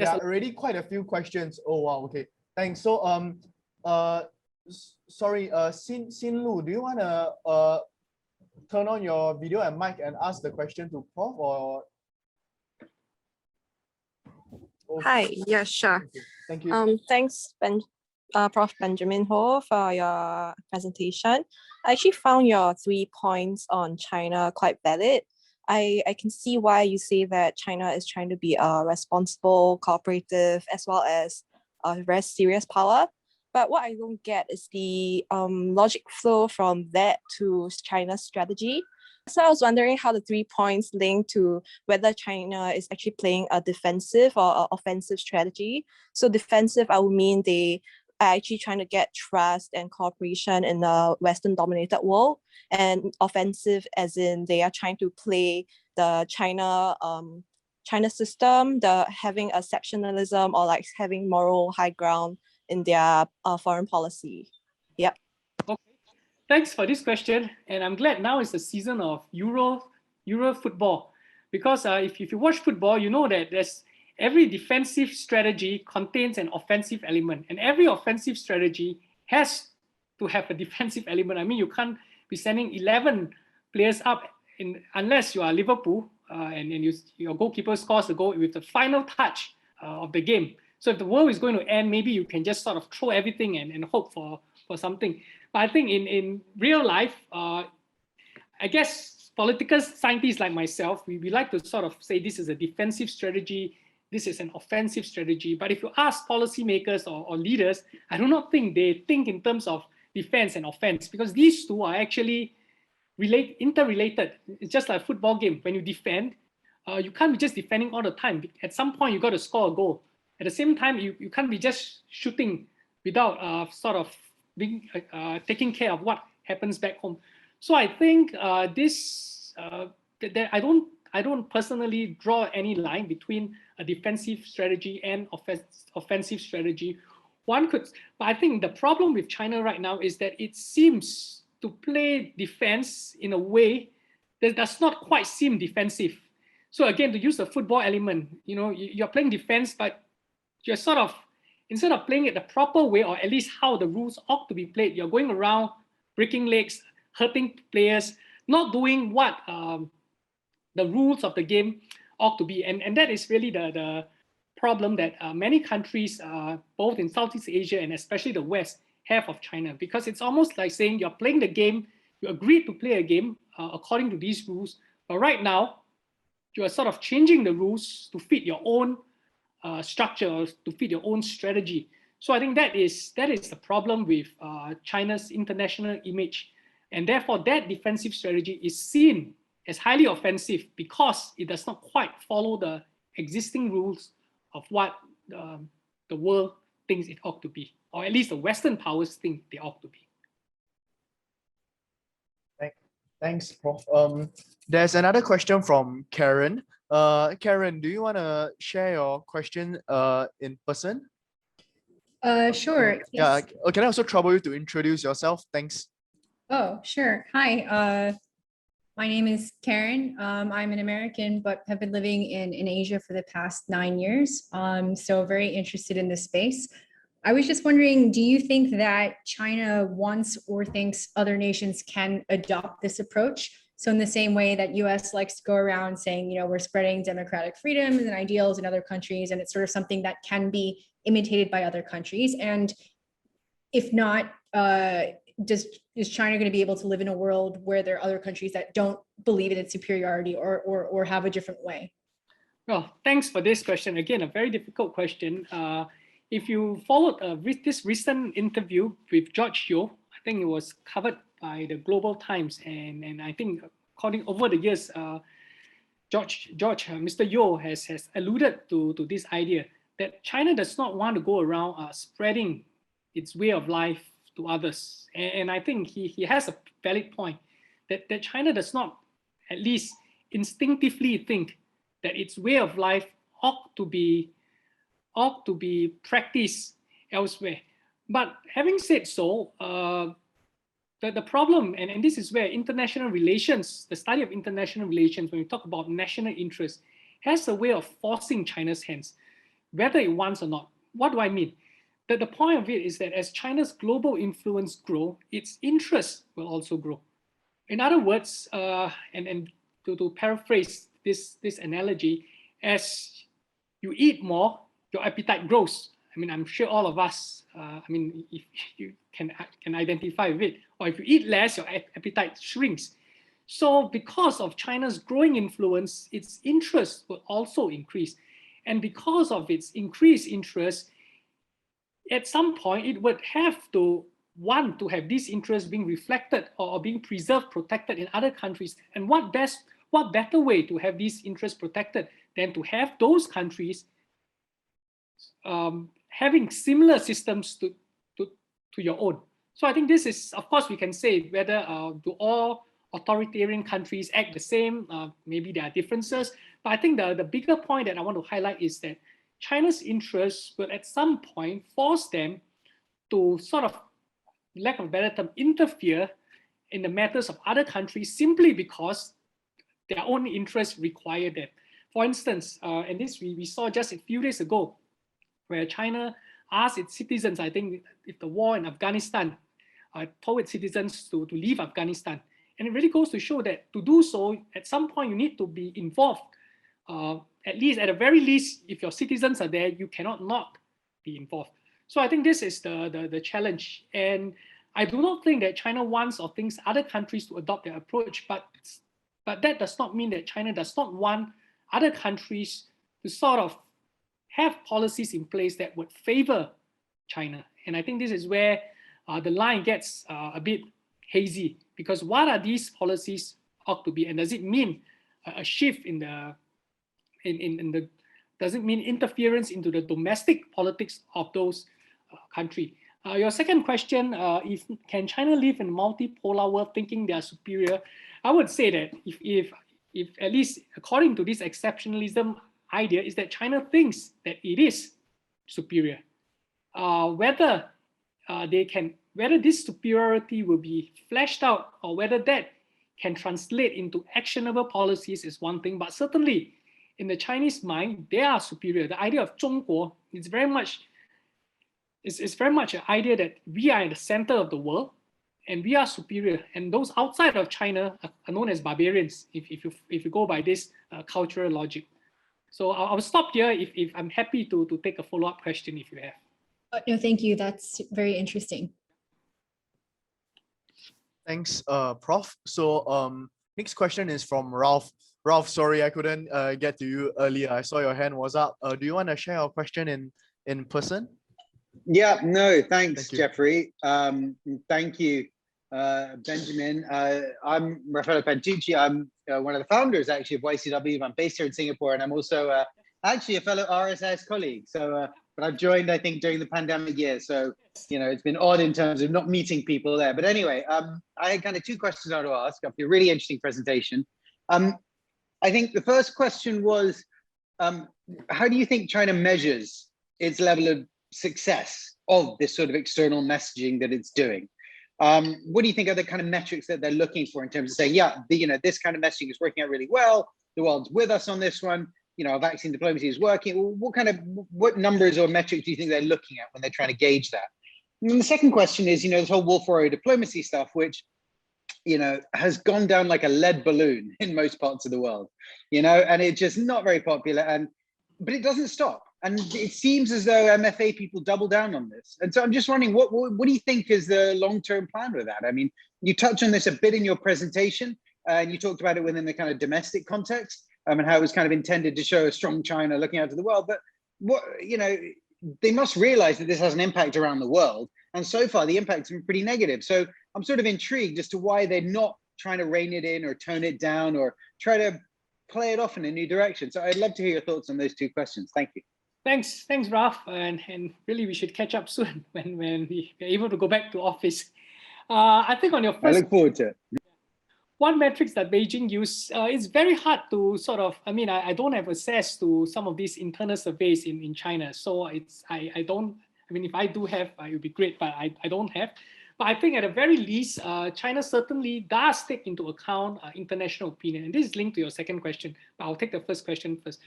are already quite a few questions. Oh wow, okay, thanks. So Sorry, Xin Lu, do you want to turn on your video and mic and ask the question to Prof, or? Okay. Hi, yeah, sure. Thank you. Thanks, Prof. Benjamin Ho, for your presentation. I actually found your 3 points on China quite valid. I can see why you say that China is trying to be a responsible, cooperative, as well as a very serious power. But what I don't get is the logic flow from that to China's strategy. So I was wondering how the 3 points link to whether China is actually playing a defensive or offensive strategy. So defensive, I would mean they are actually trying to get trust and cooperation in a Western dominated world, and offensive as in they are trying to play the China system, the having exceptionalism or like having moral high ground in their foreign policy. Yep. Okay. Thanks for this question, and I'm glad now is the season of Euro football, because if you watch football, you know that there's every defensive strategy contains an offensive element, and every offensive strategy has to have a defensive element. I mean, you can't be sending 11 players up unless you are Liverpool and your goalkeeper scores the goal with the final touch of the game. So if the world is going to end, maybe you can just sort of throw everything and hope for something. But I think in real life, I guess political scientists like myself, we like to sort of say this is a defensive strategy, this is an offensive strategy. But if you ask policymakers or leaders, I do not think they think in terms of defense and offense, because these two are actually interrelated. It's just like a football game. When you defend, you can't be just defending all the time. At some point, you got to score a goal. At the same time, you can't be just shooting without sort of being taking care of what happens back home. So I think I don't personally draw any line between a defensive strategy and offensive strategy. But I think the problem with China right now is that it seems to play defense in a way that does not quite seem defensive. So again, to use the football element, you're playing defense, but you're sort of, instead of playing it the proper way, or at least how the rules ought to be played, you're going around breaking legs, hurting players, not doing what the rules of the game ought to be. And that is really the problem that many countries, both in Southeast Asia and especially the West, have of China. Because it's almost like saying you're playing the game, you agreed to play a game according to these rules, but right now, you are sort of changing the rules to fit your own structure, to fit your own strategy. So I think that is the problem with China's international image, and therefore that defensive strategy is seen as highly offensive because it does not quite follow the existing rules of what the world thinks it ought to be, or at least the Western powers think they ought to be. Thanks, Prof. There's another question from Karen. Karen, do you want to share your question in person? Sure. Yeah. Can I also trouble you to introduce yourself? Thanks. Oh, sure. Hi. My name is Karen. I'm an American, but have been living in Asia for the past 9 years. So very interested in this space. I was just wondering, do you think that China wants or thinks other nations can adopt this approach? So in the same way that US likes to go around saying, we're spreading democratic freedoms and ideals in other countries, and it's sort of something that can be imitated by other countries. And if not, is China going to be able to live in a world where there are other countries that don't believe in its superiority or have a different way? Well, thanks for this question. Again, a very difficult question. If you followed this recent interview with George Yeo, I think it was covered by the Global Times, and I think over the years, Mr. Yeo has alluded to this idea that China does not want to go around spreading its way of life to others. And I think he has a valid point that China does not, at least instinctively, think that its way of life ought to be practiced elsewhere. But having said so, the problem, and this is where international relations, the study of international relations, when we talk about national interest, has a way of forcing China's hands, whether it wants or not. What do I mean? the point of it is that as China's global influence grow, its interest will also grow. In other words, and to paraphrase this analogy, as you eat more, your appetite grows. I mean, I'm sure all of us, I mean, if you can identify with it, or if you eat less, your appetite shrinks. So because of China's growing influence, its interest will also increase. And because of its increased interest, at some point, it would have to want to have these interests being reflected or being preserved, protected in other countries. And what better way to have these interests protected than to have those countries having similar systems to your own. So I think this is, of course, we can say whether do all authoritarian countries act the same? Maybe there are differences. But I think the bigger point that I want to highlight is that China's interests will at some point force them to sort of, lack of a better term, interfere in the matters of other countries simply because their own interests require them. For instance, and this we saw just a few days ago, where China asked its citizens, I think if the war in Afghanistan, told its citizens to leave Afghanistan. And it really goes to show that to do so, at some point you need to be involved. At the very least, if your citizens are there, you cannot not be involved. So I think this is the challenge. And I do not think that China wants or thinks other countries to adopt their approach, but that does not mean that China does not want other countries to sort of have policies in place that would favor China. And I think this is where the line gets a bit hazy, because what are these policies ought to be? And does it mean a shift in the does it mean interference into the domestic politics of those countries? Your second question, can China live in a multipolar world thinking they are superior? I would say that if at least according to this exceptionalism idea, is that China thinks that it is superior. Whether this superiority will be fleshed out or whether that can translate into actionable policies is one thing, but certainly in the Chinese mind, they are superior. The idea of 中国 is very much an idea that we are in the center of the world and we are superior, and those outside of China are known as barbarians if you go by this cultural logic. So I'll stop here. If I'm happy to take a follow-up question if you have. No, thank you. That's very interesting. Thanks, Prof. So next question is from Ralph. Ralph, sorry I couldn't get to you earlier. I saw your hand was up. Do you want to share your question in person? Yeah, no, thanks, Geoffrey. Thank you, Benjamin. I'm Rafael Pantucci. I'm one of the founders, actually, of YCW. I'm based here in Singapore, and I'm also actually a fellow RSIS colleague. So, but I've joined, I think, during the pandemic year. So, you know, it's been odd in terms of not meeting people there. But anyway, I had kind of two questions I want to ask after a really interesting presentation. I think the first question was, how do you think China measures its level of success of this sort of external messaging that it's doing? What do you think are the kind of metrics that they're looking for in terms of saying, yeah, this kind of messaging is working out really well, the world's with us on this one, you know, vaccine diplomacy is working? What numbers or metrics do you think they're looking at when they're trying to gauge that? And then the second question is, you know, this whole wolf warrior diplomacy stuff, which, you know, has gone down like a lead balloon in most parts of the world, you know, and it's just not very popular, but it doesn't stop. And it seems as though MFA people double down on this. And so I'm just wondering, what do you think is the long-term plan with that? I mean, you touched on this a bit in your presentation, and you talked about it within the kind of domestic context, and how it was kind of intended to show a strong China looking out to the world. But what, you know, they must realize that this has an impact around the world. And so far, the impact's been pretty negative. So I'm sort of intrigued as to why they're not trying to rein it in or tone it down or try to play it off in a new direction. So I'd love to hear your thoughts on those two questions. Thank you. Thanks, Ralph. And really, we should catch up soon when we're able to go back to office. I think on your first, I look forward to it. One metrics that Beijing use, it's very hard to sort of, I mean, I don't have access to some of these internal surveys in China. So I don't, I mean, if I do have, it would be great, but I don't have. But I think at the very least, China certainly does take into account international opinion. And this is linked to your second question, but I'll take the first question first.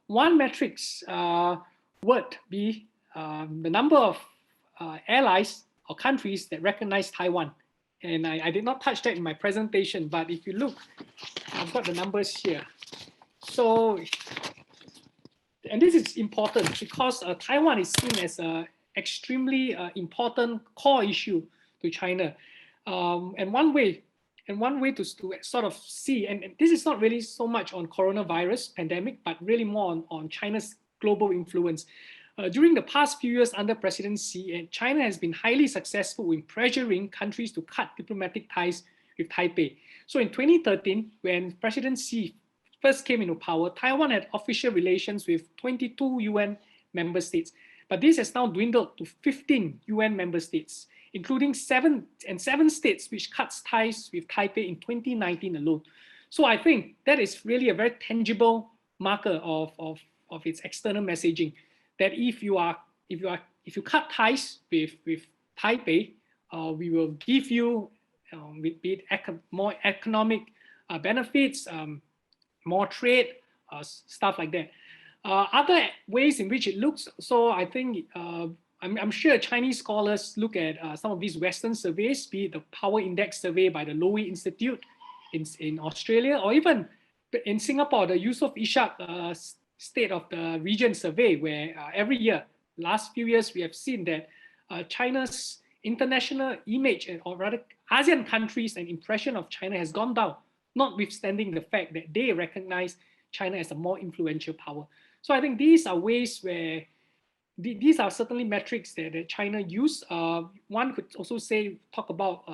One metrics would be the number of allies or countries that recognize Taiwan. And I did not touch that in my presentation, but if you look, I've got the numbers here. So, and this is important because Taiwan is seen as an extremely important core issue to China. And one way to sort of see, and this is not really so much on coronavirus pandemic, but really more on China's global influence. During the past few years under President Xi, China has been highly successful in pressuring countries to cut diplomatic ties with Taipei. So in 2013, when President Xi first came into power, Taiwan had official relations with 22 UN member states. But this has now dwindled to 15 UN member states, including seven states which cuts ties with Taipei in 2019 alone. So I think that is really a very tangible marker of its external messaging. That if you cut ties with Taipei, we will give you more economic benefits, more trade, stuff like that. Other ways in which it looks, so I think I'm sure Chinese scholars look at some of these Western surveys, be it the Power Index survey by the Lowy Institute in Australia, or even in Singapore, the Yusof Ishak State of the Region survey, where every year, last few years, we have seen that China's international image, or rather ASEAN countries, and impression of China has gone down, notwithstanding the fact that they recognize China as a more influential power. So I think these are ways where these are certainly metrics that China use. One could also talk about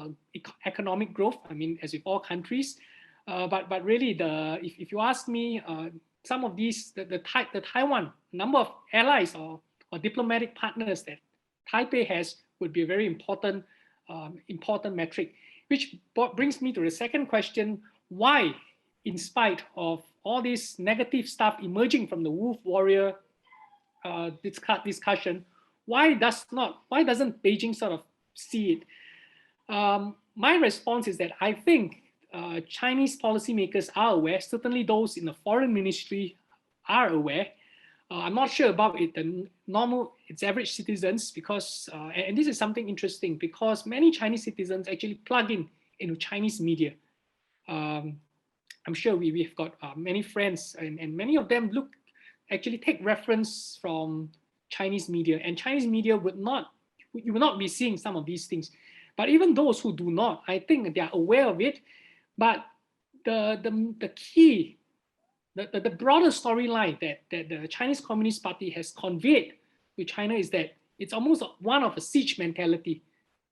economic growth. I mean, as with all countries, but really, if you ask me, some of these, the Taiwan number of allies or diplomatic partners that Taipei has would be a very important metric. Which brings me to the second question: why, in spite of all this negative stuff emerging from the wolf warrior discussion, why doesn't Beijing sort of see it? My response is that I think Chinese policymakers are aware. Certainly, those in the foreign ministry are aware. I'm not sure about its average citizens, because, and this is something interesting, because many Chinese citizens actually plug into Chinese media. I'm sure we've got many friends, and many of them actually take reference from Chinese media, and Chinese media you will not be seeing some of these things. But even those who do not, I think they are aware of it. But the key, the broader storyline that the Chinese Communist Party has conveyed to China is that it's almost one of a siege mentality,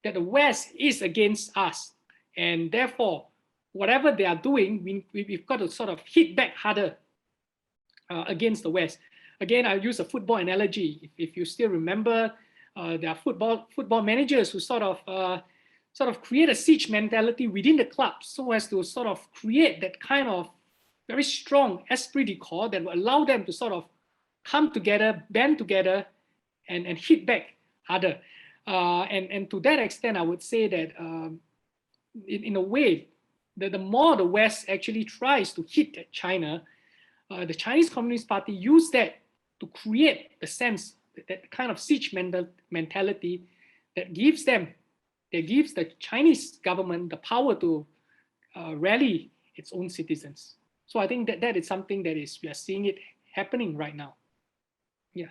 that the West is against us, and therefore whatever they are doing, we've got to sort of hit back harder against the West. Again, I'll use a football analogy. If you still remember, there are football managers who sort of create a siege mentality within the club, so as to sort of create that kind of very strong esprit de corps that will allow them to sort of come together, band together, and hit back harder. And to that extent, I would say that in a way, the more the West actually tries to hit at China, the Chinese Communist Party use that to create the sense, that kind of siege mentality that gives the Chinese government the power to rally its own citizens. So I think that is something that we are seeing it happening right now. Yeah.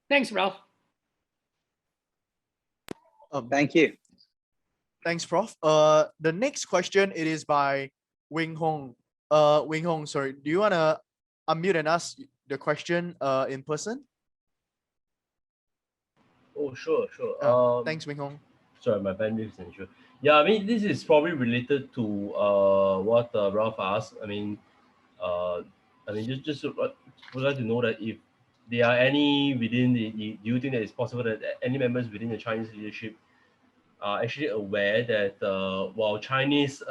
Thanks, Ralph. Thank you. Thanks, Prof. The next question, it is by Wing Hong. Wing Hong, sorry, do you want to unmute and ask the question in person? Oh, sure. Thanks, Wing Hong. Sorry, my bandwidth isn't sure. Yeah, I mean, this is probably related to what Ralph asked. I mean, just would like to know that if there are any within do you think that it's possible that any members within the Chinese leadership are actually aware that while China's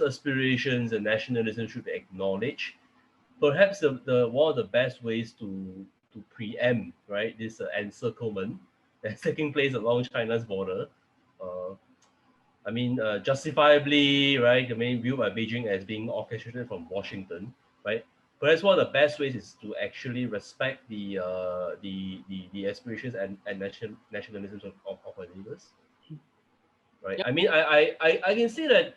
aspirations and nationalism should be acknowledged, perhaps the one of the best ways to preempt, right, this encirclement that's taking place along China's border, justifiably, right, the main view by Beijing as being orchestrated from Washington, right? perhaps one of the best ways is to actually respect the aspirations and nationalisms of our neighbors, right? Yep. I mean, I can say that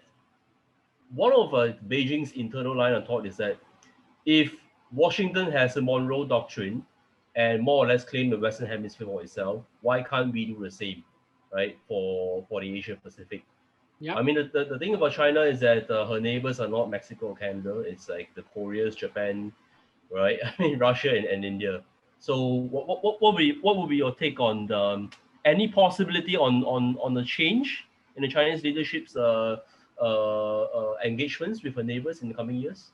one of Beijing's internal line of thought is that if Washington has a Monroe Doctrine and more or less claim the Western Hemisphere for itself, why can't we do the same, right? For the Asia Pacific. Yep. I mean, the thing about China is that her neighbors are not Mexico or Canada. It's like the Koreas, Japan, right? I mean, Russia and India. So what would be your take on any possibility on the change in the Chinese leadership's engagements with her neighbors in the coming years?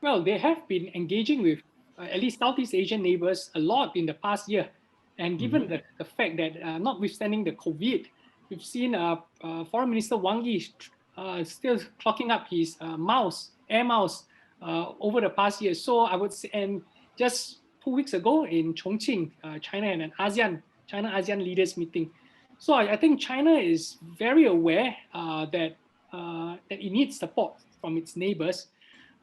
Well, they have been engaging with at least Southeast Asian neighbors a lot in the past year. And given the fact that notwithstanding the COVID, we've seen Foreign Minister Wang Yi still clocking up his air miles over the past year. So I would say, and just 2 weeks ago in Chongqing, China and an China-ASEAN leaders meeting. So I think China is very aware that it needs support from its neighbors.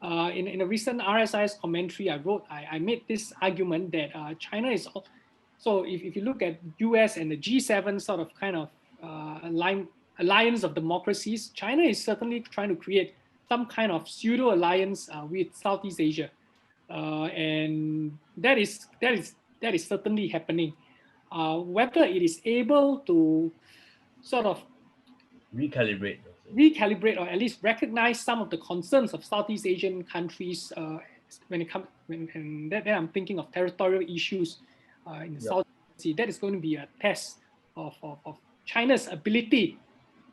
In a recent RSIS commentary I wrote, I made this argument that China is, so if you look at US and the G7 sort of kind of alliance of democracies, China is certainly trying to create some kind of pseudo alliance with Southeast Asia. And that is certainly happening. Whether it is able to sort of recalibrate or at least recognize some of the concerns of Southeast Asian countries when it comes, and then I'm thinking of territorial issues in the South Sea. That is going to be a test of China's ability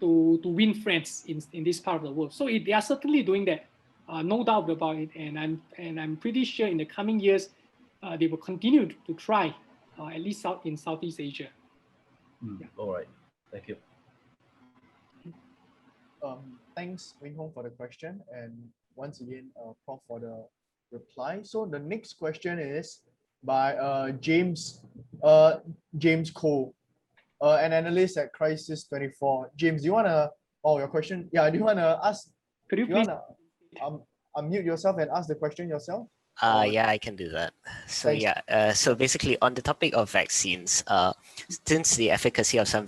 to win friends in this part of the world. So they are certainly doing that, no doubt about it. And I'm pretty sure in the coming years they will continue to try, at least in Southeast Asia. All right, thank you. Thanks, Wing Hong, for the question, and once again, Prof, for the reply. So the next question is by James Cole, an analyst at Crisis 24. James, do you wanna? Oh, your question. Yeah, do you wanna ask? Could you please unmute yourself and ask the question yourself? Yeah, I can do that. So Thanks. so basically on the topic of vaccines, since the efficacy of some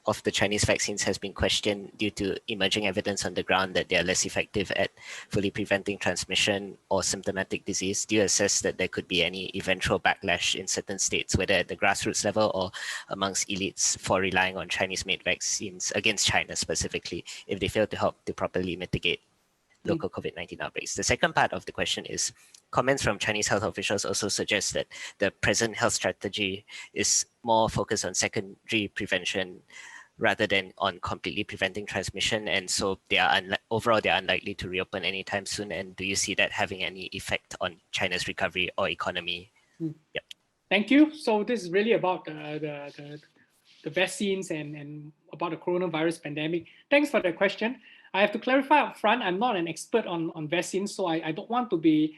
of the Chinese vaccines has been questioned due to emerging evidence on the ground that they are less effective at fully preventing transmission or symptomatic disease, do you assess that there could be any eventual backlash in certain states, whether at the grassroots level or amongst elites, for relying on Chinese-made vaccines against China specifically, if they fail to help to properly mitigate local COVID-19 outbreaks? The second part of the question is, comments from Chinese health officials also suggest that the present health strategy is more focused on secondary prevention rather than on completely preventing transmission, and so they are overall they're unlikely to reopen anytime soon. And do you see that having any effect on China's recovery or economy? Yep. Thank you. So this is really about the vaccines and about the coronavirus pandemic. Thanks for the question. I have to clarify up front, I'm not an expert on vaccines, so I don't want to be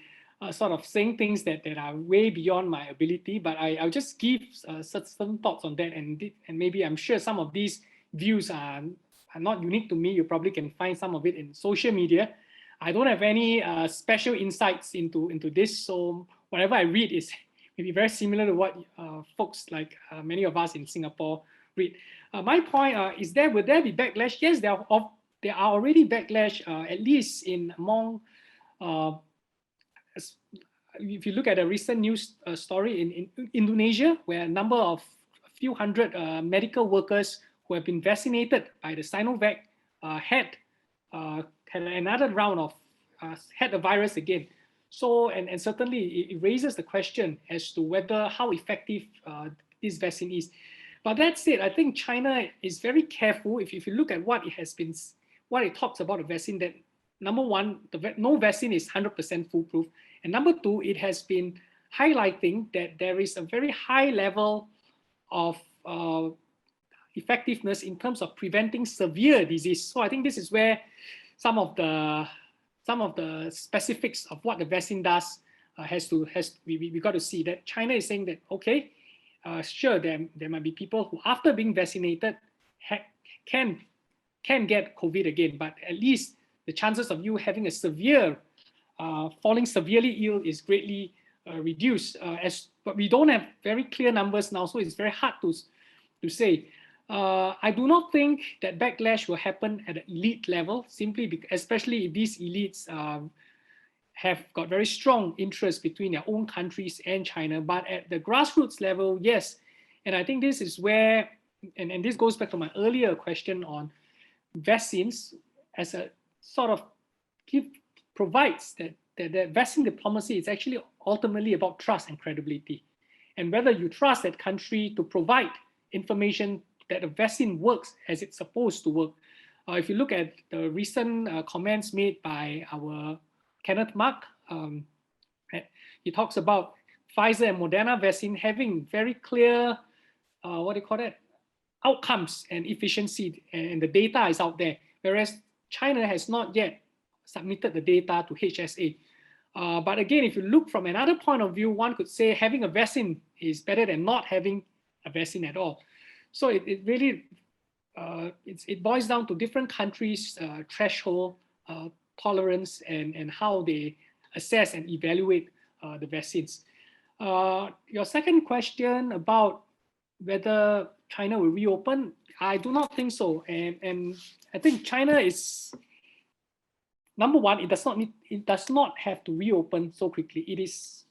sort of saying things that are way beyond my ability, but I'll just give certain thoughts on that, and maybe I'm sure some of these views are not unique to me. You probably can find some of it in social media. I don't have any special insights into this, so whatever I read is maybe very similar to what folks like many of us in Singapore read. My point is would there be backlash? Yes, there are already backlash, at least among if you look at a recent news story in Indonesia, where a few hundred medical workers who have been vaccinated by the Sinovac had another round of had the virus again. So and certainly it raises the question as to how effective this vaccine is. But that said, I think China is very careful. If you look at what it talks about the vaccine, that number one, no vaccine is 100% foolproof. And number two, it has been highlighting that there is a very high level of effectiveness in terms of preventing severe disease. So I think this is where some of the specifics of what the vaccine does we got to see that China is saying that, okay, sure, there might be people who after being vaccinated can get COVID again, but at least the chances of you having a severe falling severely ill is greatly reduced. But we don't have very clear numbers now, so it's very hard to say. I do not think that backlash will happen at the elite level, simply because, especially if these elites have got very strong interest between their own countries and China. But at the grassroots level, yes. And I think this is where, and this goes back to my earlier question on vaccines as a sort of provides that vaccine diplomacy is actually ultimately about trust and credibility. And whether you trust that country to provide information that a vaccine works as it's supposed to work. If you look at the recent comments made by our Kenneth Mark, he talks about Pfizer and Moderna vaccine having very clear, outcomes and efficiency, and the data is out there, whereas China has not yet submitted the data to HSA. But again, if you look from another point of view, one could say having a vaccine is better than not having a vaccine at all. So it really, it boils down to different countries' threshold, tolerance, and how they assess and evaluate the vaccines. Your second question about whether China will reopen, I do not think so. And I think China is, number one, it does not have to reopen so quickly. It is,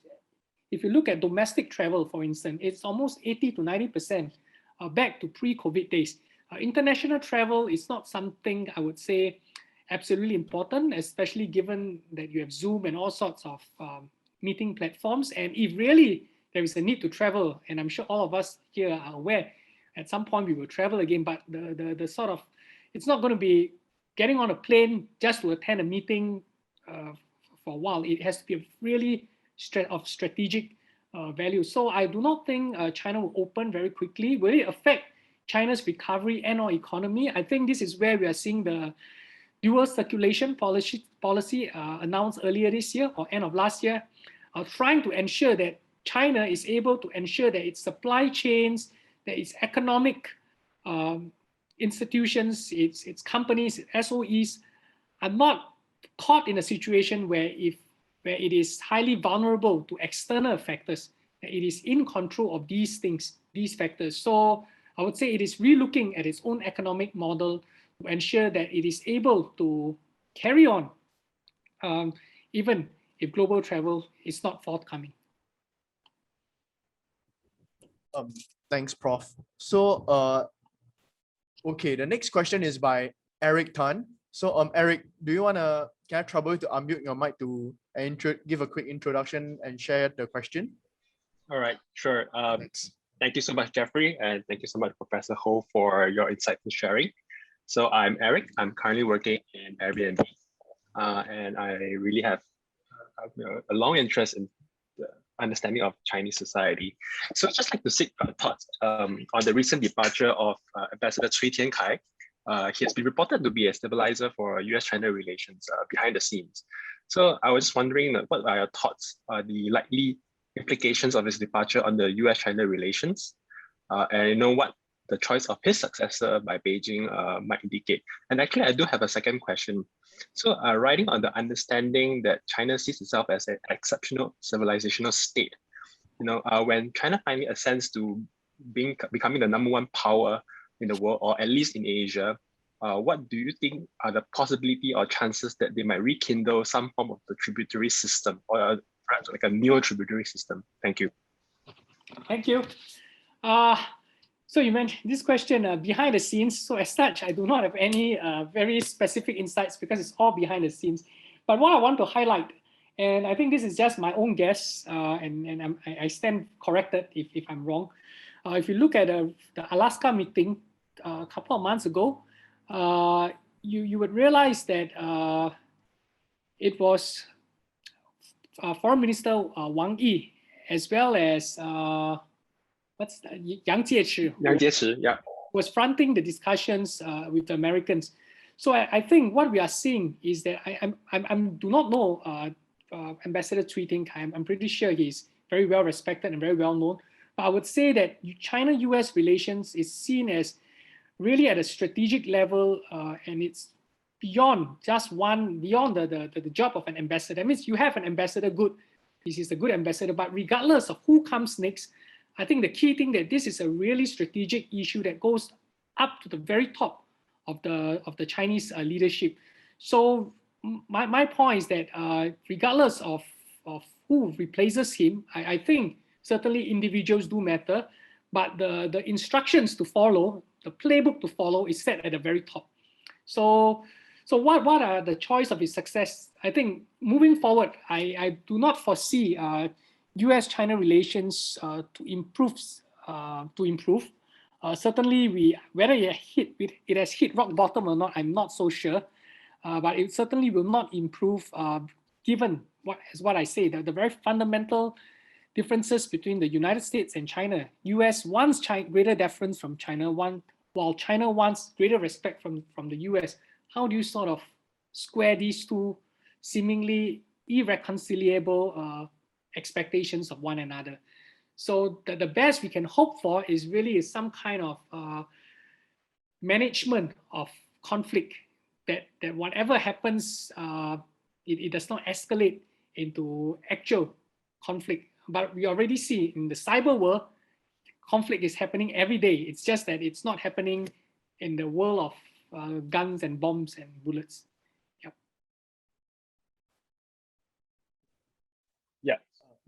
if you look at domestic travel, for instance, it's almost 80 to 90% back to pre-COVID days. International travel is not something I would say absolutely important, especially given that you have Zoom and all sorts of meeting platforms. And if really there is a need to travel, and I'm sure all of us here are aware, at some point we will travel again, but the sort of, it's not going to be getting on a plane just to attend a meeting for a while. It has to be really of strategic value. So I do not think China will open very quickly. Will it affect China's recovery and our economy? I think this is where we are seeing the dual circulation policy announced earlier this year or end of last year, trying to ensure that China is able to ensure that its supply chains, that its economic institutions, its companies, its SOEs are not caught in a situation where it is highly vulnerable to external factors, that it is in control of these things, these factors. So I would say it is relooking at its own economic model to ensure that it is able to carry on even if global travel is not forthcoming. Thanks, Prof. So, okay, the next question is by Eric Tan. So, Eric, do you can I trouble you to unmute your mic to give a quick introduction and share the question? All right, sure. Thanks. Thank you so much, Geoffrey, and thank you so much, Professor Ho, for your insightful sharing. So I'm Eric. I'm currently working in Airbnb, and I really have a long interest in the understanding of Chinese society. So I'd just like to seek thoughts on the recent departure of Ambassador Cui Tiankai. He has been reported to be a stabilizer for US-China relations behind the scenes. So I was just wondering, what are your thoughts on the likely implications of his departure on the US-China relations, and what the choice of his successor by Beijing might indicate. And actually, I do have a second question. So riding on the understanding that China sees itself as an exceptional civilizational state, when China finally ascends to becoming the #1 power in the world, or at least in Asia, what do you think are the possibility or chances that they might rekindle some form of the tributary system, or perhaps like a neo-tributary system? Thank you. Thank you. So you mentioned this question behind the scenes. So as such, I do not have any very specific insights because it's all behind the scenes. But what I want to highlight, and I think this is just my own guess, and I stand corrected if I'm wrong. If you look at the Alaska meeting a couple of months ago, you would realize that it was Foreign Minister Wang Yi, as well as Yang Jiechi, yeah, was fronting the discussions with the Americans. So I think what we are seeing is that I do not know Ambassador Cui Tiankai. I'm pretty sure he's very well respected and very well known. But I would say that China-US relations is seen as really at a strategic level, and it's beyond just beyond the job of an ambassador. That means you have an ambassador, good. This is a good ambassador, but regardless of who comes next, I think the key thing that this is a really strategic issue that goes up to the very top of the Chinese leadership. So my point is that regardless of who replaces him, I think certainly individuals do matter, but the instructions to follow, the playbook to follow is set at the very top. So what are the choice of his success? I think moving forward, I do not foresee U.S.-China relations to improve. Certainly, whether it has hit rock bottom or not, I'm not so sure. But it certainly will not improve, given what I say, the very fundamental differences between the United States and China. U.S. wants greater deference from China, while China wants greater respect from the U.S. How do you sort of square these two seemingly irreconcilable expectations of one another? So the best we can hope for is really some kind of management of conflict, that whatever happens, it does not escalate into actual conflict. But we already see in the cyber world, conflict is happening every day. It's just that it's not happening in the world of guns and bombs and bullets. Yep. Yeah,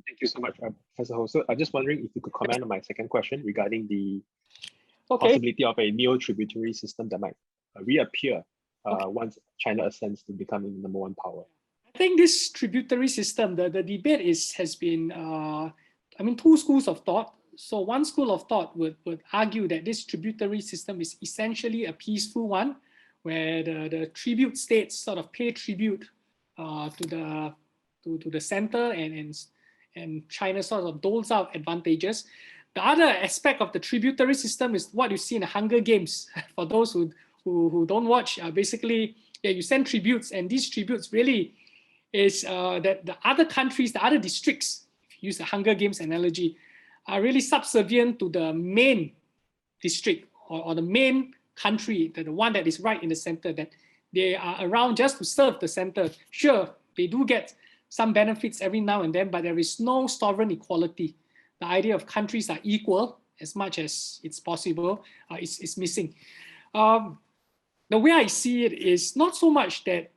thank you so much, Professor Ho. So I'm just wondering if you could comment on my second question regarding the possibility of a neo-tributary system that might reappear once China ascends to becoming the number one power. I think this tributary system, the debate has been, two schools of thought. So one school of thought would argue that this tributary system is essentially a peaceful one, where the tribute states sort of pay tribute to the center, and China sort of doles out advantages. The other aspect of the tributary system is what you see in the Hunger Games. For those who don't watch, basically, you send tributes, and these tributes really is that the other countries, the other districts, if you use the Hunger Games analogy, are really subservient to the main district or the main country, the one that is right in the center, that they are around just to serve the center. Sure, they do get some benefits every now and then, but there is no sovereign equality. The idea of countries are equal as much as it's possible is missing. The way I see it is not so much that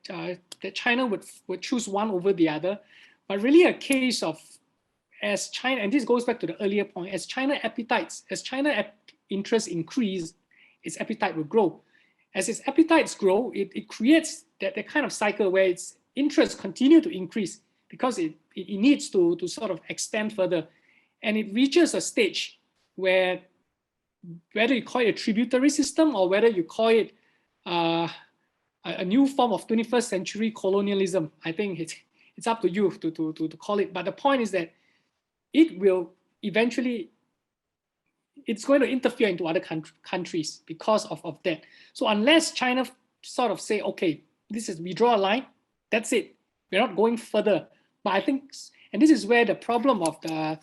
that China would choose one over the other, but really a case of, as China, and this goes back to the earlier point, as China interests increase, its appetite will grow. As its appetites grow, it creates that kind of cycle where its interests continue to increase because it needs to sort of expand further. And it reaches a stage where, whether you call it a tributary system or whether you call it a new form of 21st century colonialism, I think it's up to you to call it. But the point is that it will eventually, it's going to interfere into other countries because of that. So unless China sort of say, okay, we draw a line, that's it. We're not going further. But I think, and this is where the problem of the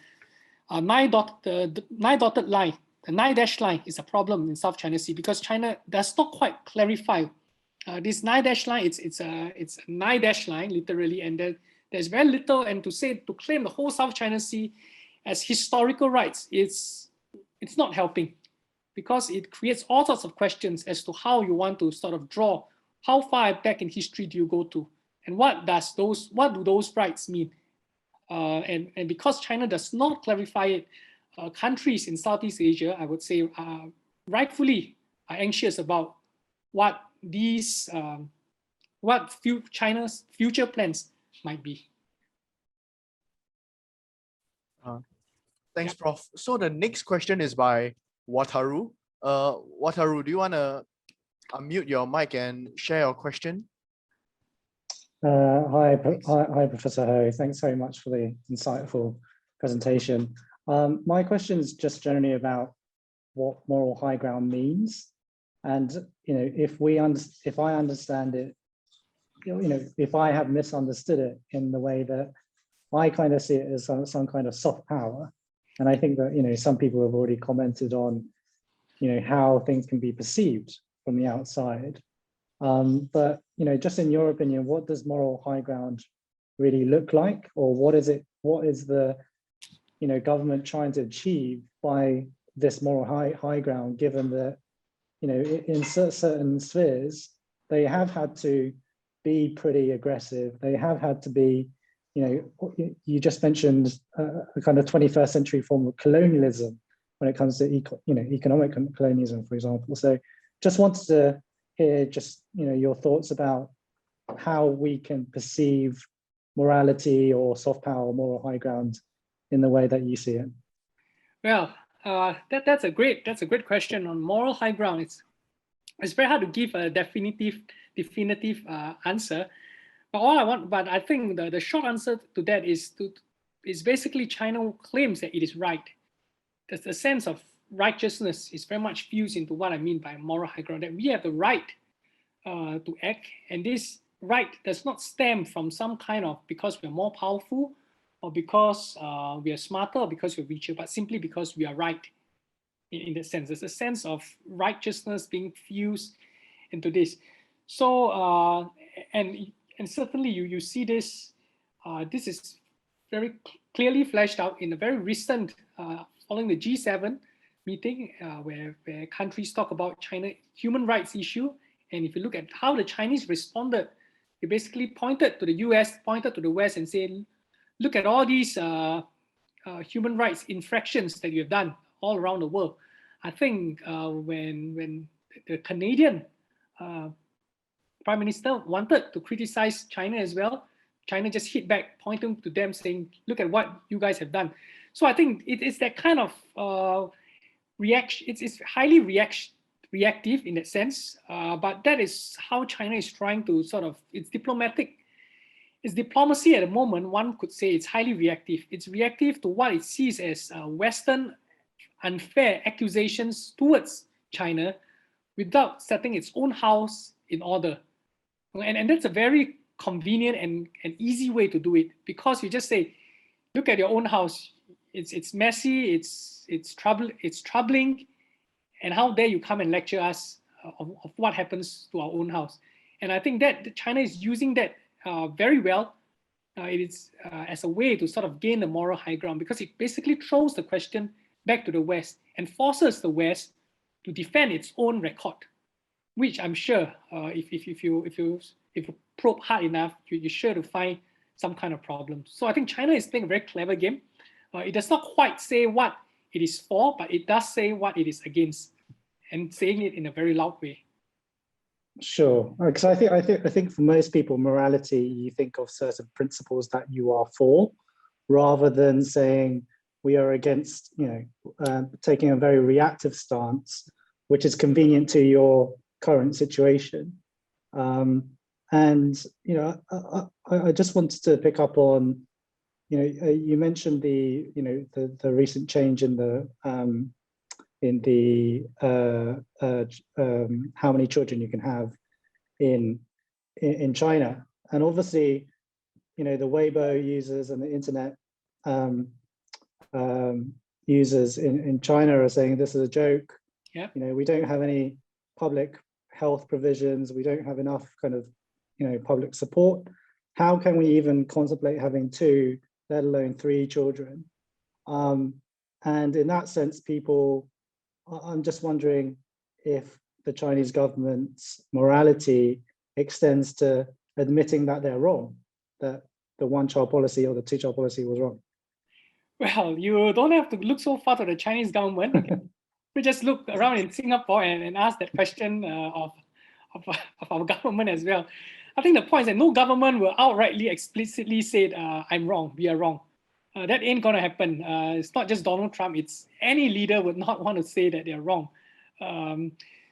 nine dotted line, the 9-dash line is a problem in South China Sea, because China does not quite clarify this 9-dash line. It's a 9-dash line literally, and there's very little. And to claim the whole South China Sea as historical rights, it's not helping, because it creates all sorts of questions as to how you want to sort of draw, how far back in history do you go to, and what do those rights mean? And because China does not clarify it, countries in Southeast Asia, I would say, rightfully are anxious about what China's future plans might be. Thanks, Prof. So the next question is by Wataru. Wataru, do you want to unmute your mic and share your question? Hi, Professor Ho. Thanks very much for the insightful presentation. My question is just generally about what moral high ground means, and if I understand it, if I have misunderstood it in the way that I kind of see it as some kind of soft power, and I think that some people have already commented on how things can be perceived from the outside. But just in your opinion, what does moral high ground really look like, or what is it? What is the government trying to achieve by this moral high ground? Given that in certain spheres they have had to be pretty aggressive. They have had to be, you just mentioned a kind of 21st century form of colonialism when it comes to economic colonialism, for example. So just wanted to hear just your thoughts about how we can perceive morality or soft power or moral high ground in the way that you see it. Well, that's a great question on moral high ground. It's very hard to give a definitive answer. But I think the short answer to that is basically China claims that it is right. The sense of righteousness is very much fused into what I mean by moral high ground, that we have the right to act, and this right does not stem from some kind of because we're more powerful or because we are smarter or because we're richer, but simply because we are right. In that sense, there's a sense of righteousness being fused into this. So and certainly you see this. This is very clearly fleshed out in a very recent following the G7 meeting, where countries talk about China human rights issue. And if you look at how the Chinese responded, they basically pointed to the US, pointed to the West, and said, "Look at all these human rights infractions that you have done all around the world." I think when the Canadian Prime Minister wanted to criticize China as well, China just hit back, pointing to them, saying, "Look at what you guys have done." So I think it's that kind of reaction. It's highly reactive in that sense, but that is how China is trying to sort of, it's diplomatic. It's diplomacy at the moment. One could say it's highly reactive. It's reactive to what it sees as Western unfair accusations towards China without setting its own house in order. And that's a very convenient and easy way to do it, because you just say, look at your own house. It's messy, it's troubling, and how dare you come and lecture us of what happens to our own house. And I think that China is using that very well. It is as a way to sort of gain the moral high ground, because it basically throws the question back to the West and forces the West to defend its own record, which I'm sure if you probe hard enough, you're sure to find some kind of problem. So I think China is playing a very clever game. It does not quite say what it is for, but it does say what it is against, and saying it in a very loud way. Sure, because I think for most people, morality, you think of certain principles that you are for, rather than saying we are against, taking a very reactive stance, which is convenient to your current situation. And I just wanted to pick up on, you mentioned the recent change in the how many children you can have in China, and obviously, the Weibo users and the internet users in China are saying this is a joke. Yeah. We don't have any public health provisions. We don't have enough kind of public support. How can we even contemplate having 2, let alone 3 children? And in that sense, I'm just wondering if the Chinese government's morality extends to admitting that they're wrong, that the one-child policy or the two-child policy was wrong. Well, you don't have to look so far to the Chinese government. Okay? We just look around in Singapore and ask that question of our government as well. I think the point is that no government will outrightly, explicitly say, I'm wrong, we are wrong. That ain't gonna happen. It's not just Donald Trump, it's any leader would not want to say that they're wrong.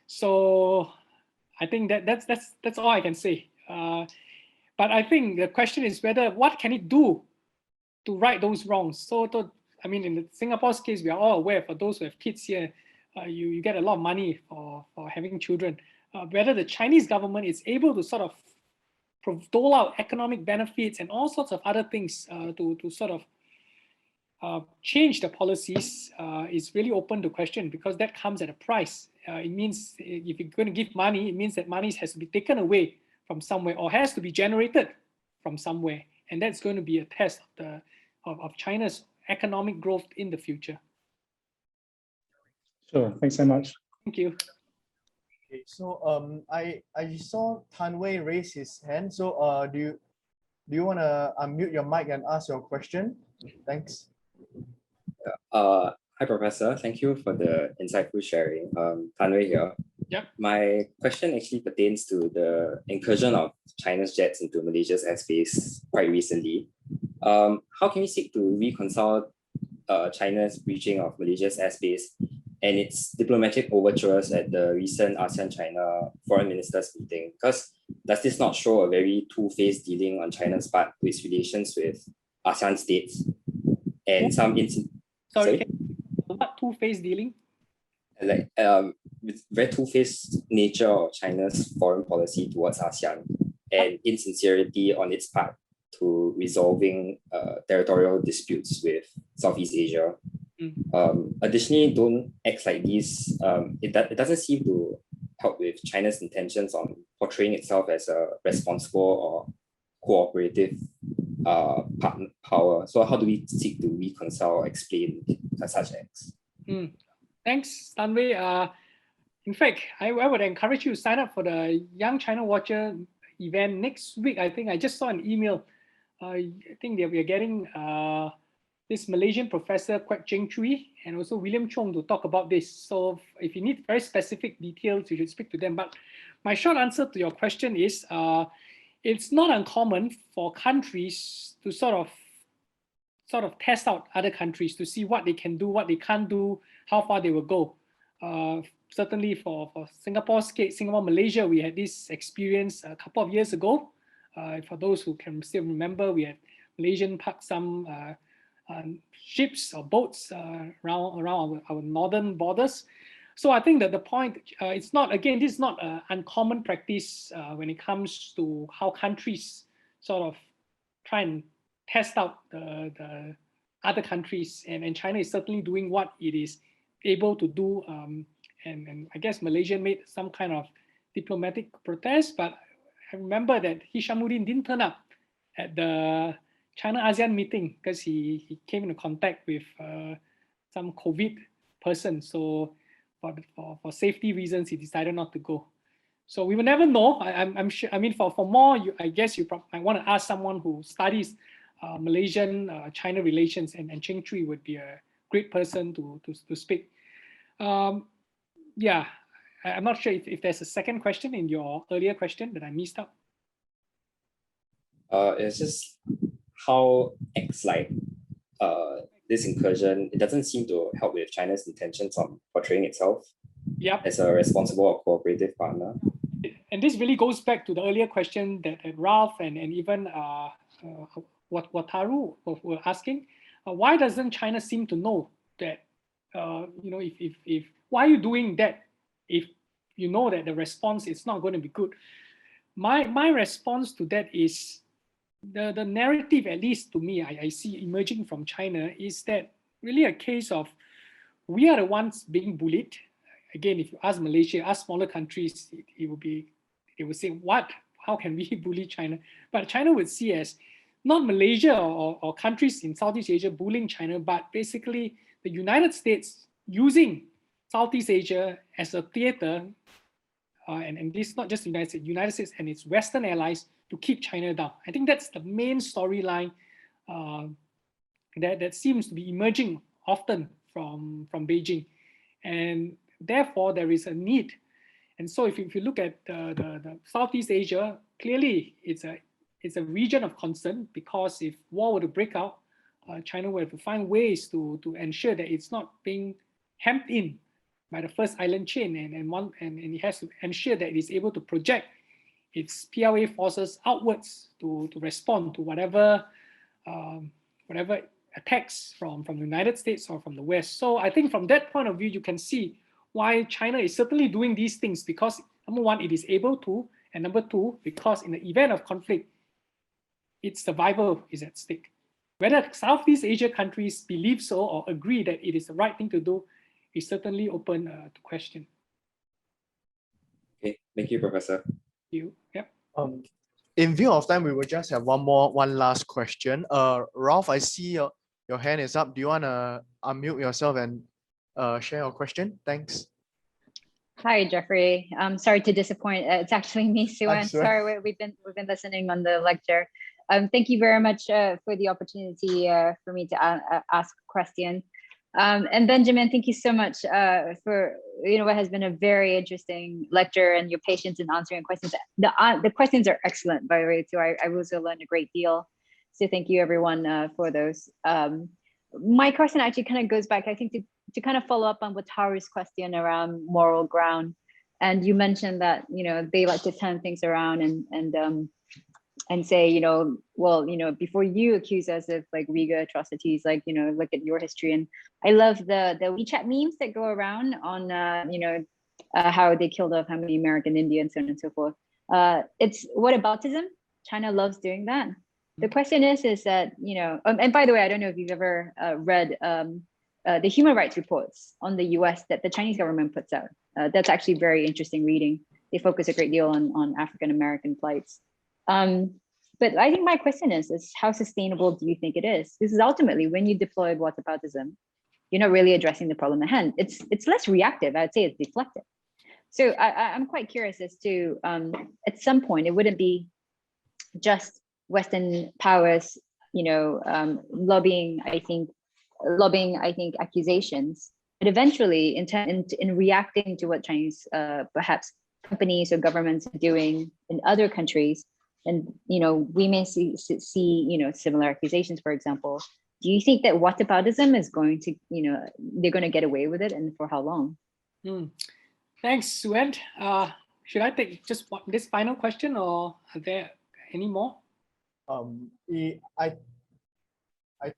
So I think that's all I can say. But I think the question is what can it do to right those wrongs? So, I mean, in Singapore's case, we are all aware, for those who have kids here, you get a lot of money for having children. Whether the Chinese government is able to sort of dole out economic benefits and all sorts of other things to sort of change the policies is really open to question, because that comes at a price. it means if you're going to give money, it means that money has to be taken away from somewhere or has to be generated from somewhere. And that's going to be a test of China's economic growth in the future. Sure, thanks so much. Thank you. Okay, so I saw Tan Wei raise his hand. So do you want to unmute your mic and ask your question? Thanks. Hi, Professor. Thank you for the insightful sharing. Tan Wei here. Yep. My question actually pertains to the incursion of China's jets into Malaysia's airspace quite recently. How can we seek to reconcile China's breaching of Malaysia's airspace and its diplomatic overtures at the recent ASEAN-China foreign ministers meeting? Because does this not show a very two-faced dealing on China's part to its relations with ASEAN states and some Sorry, what two-faced dealing? Like with very two-faced nature of China's foreign policy towards ASEAN and insincerity on its part to resolving territorial disputes with Southeast Asia. Additionally, don't acts like these, it doesn't seem to help with China's intentions on portraying itself as a responsible or cooperative power. So how do we seek to reconcile or explain such acts? Thanks, Tan Wei. In fact, I would encourage you to sign up for the Young China Watcher event next week. I think I just saw an email. I think that we are getting this Malaysian professor, Kwek Cheng Chui, and also William Chong to talk about this. So if you need very specific details, you should speak to them. But my short answer to your question is, it's not uncommon for countries to sort of test out other countries to see what they can do, what they can't do, how far they will go. Certainly for Singapore's case, Singapore-Malaysia, we had this experience a couple of years ago. For those who can still remember, we had Malaysian parked some ships or boats around our northern borders. So I think that the point, it's not, again, this is not an uncommon practice when it comes to how countries sort of try and test out the other countries, and China is certainly doing what it is able to do. And I guess Malaysia made some kind of diplomatic protest, but I remember that Hishamuddin didn't turn up at the China-ASEAN meeting because he came into contact with some COVID person. So for safety reasons, he decided not to go. So we will never know. I'm sure. I mean, for more, I guess you might want to ask someone who studies Malaysian China relations, and Cheng Chui would be a great person to speak. Yeah, I'm not sure if there's a second question in your earlier question that I missed out. It's just how acts like this incursion, it doesn't seem to help with China's intentions on portraying itself as a responsible or cooperative partner. And this really goes back to the earlier question that Ralph and even Wataru were asking. Why doesn't China seem to know that, if why are you doing that if you know that the response is not going to be good? My response to that is the narrative, at least to me, I see emerging from China, is that really a case of we are the ones being bullied. Again, if you ask Malaysia, ask smaller countries, it would say, what? How can we bully China? But China would see as not Malaysia or countries in Southeast Asia bullying China, but basically the United States using Southeast Asia as a theater, and this is not just the United States and its Western allies to keep China down. I think that's the main storyline that seems to be emerging often from Beijing. And therefore, there is a need. And so if you look at the Southeast Asia, clearly it's a region of concern, because if war were to break out, China will have to find ways to ensure that it's not being hemmed in by the first island chain, and it has to ensure that it is able to project its PLA forces outwards to respond to whatever attacks from the United States or from the West. So I think from that point of view, you can see why China is certainly doing these things, because number one, it is able to, and number two, because in the event of conflict, its survival is at stake. Whether Southeast Asia countries believe so or agree that it is the right thing to do is certainly open to question. Okay, thank you, Professor. You, yep. In view of time, we will just have one last question. Ralph, I see your hand is up. Do you want to unmute yourself and share your question? Thanks. Hi, Geoffrey. I'm sorry to disappoint. It's actually me, Sue-Ann. Sorry, we've been listening on the lecture. Thank you very much for the opportunity for me to ask a question. And Benjamin, thank you so much for what has been a very interesting lecture and your patience in answering questions. The questions are excellent, by the way, too. I also learned a great deal. So thank you, everyone, for those. My question actually kind of goes back, I think, to kind of follow up on Wataru's question around moral ground. And you mentioned that they like to turn things around and say, well, before you accuse us of like Uyghur atrocities, like, look at your history. And I love the WeChat memes that go around on, how they killed off how many American Indians, so on and so forth. It's whataboutism. China loves doing that. The question is that, and by the way, I don't know if you've ever read the human rights reports on the US that the Chinese government puts out. That's actually very interesting reading. They focus a great deal on African-American plights. But I think my question is how sustainable do you think it is? This is ultimately when you deploy whataboutism, you're not really addressing the problem at hand. It's less reactive. I'd say it's deflective. So I'm quite curious as to, at some point, it wouldn't be just Western powers, lobbying, I think, accusations, but eventually in reacting to what Chinese perhaps companies or governments are doing in other countries, and we may see similar accusations, for example. Do you think that whataboutism is going to, they're going to get away with it, and for how long? Thanks, Sue-Ann. Should I take just this final question, or are there any more? I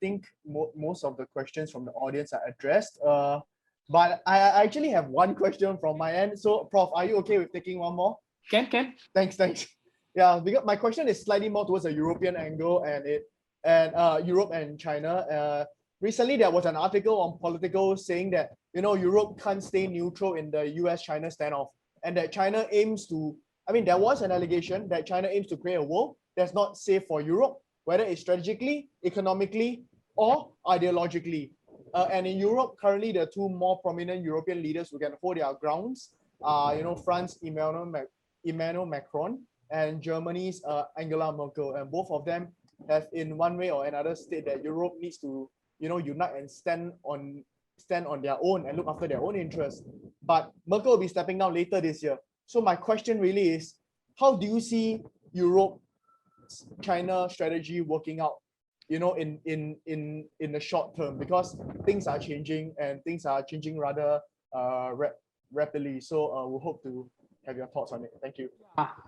think most of the questions from the audience are addressed. But I actually have one question from my end. So, Prof, are you okay with taking one more? Can. Thanks. Yeah, because my question is slightly more towards a European angle and Europe and China. Recently, there was an article on Politico saying that Europe can't stay neutral in the US-China standoff, and that China aims to. There was an allegation that China aims to create a world that's not safe for Europe, whether it's strategically, economically, or ideologically. And in Europe, currently, the two more prominent European leaders who can hold their grounds are, France, Emmanuel Macron, and Germany's Angela Merkel. And both of them have, in one way or another, stated that Europe needs to, unite and stand on their own and look after their own interests. But Merkel will be stepping down later this year. So my question really is, how do you see Europe-China strategy working out, in the short term? Because things are changing, and things are changing rather rapidly. So we'll hope to have your thoughts on it. Thank you.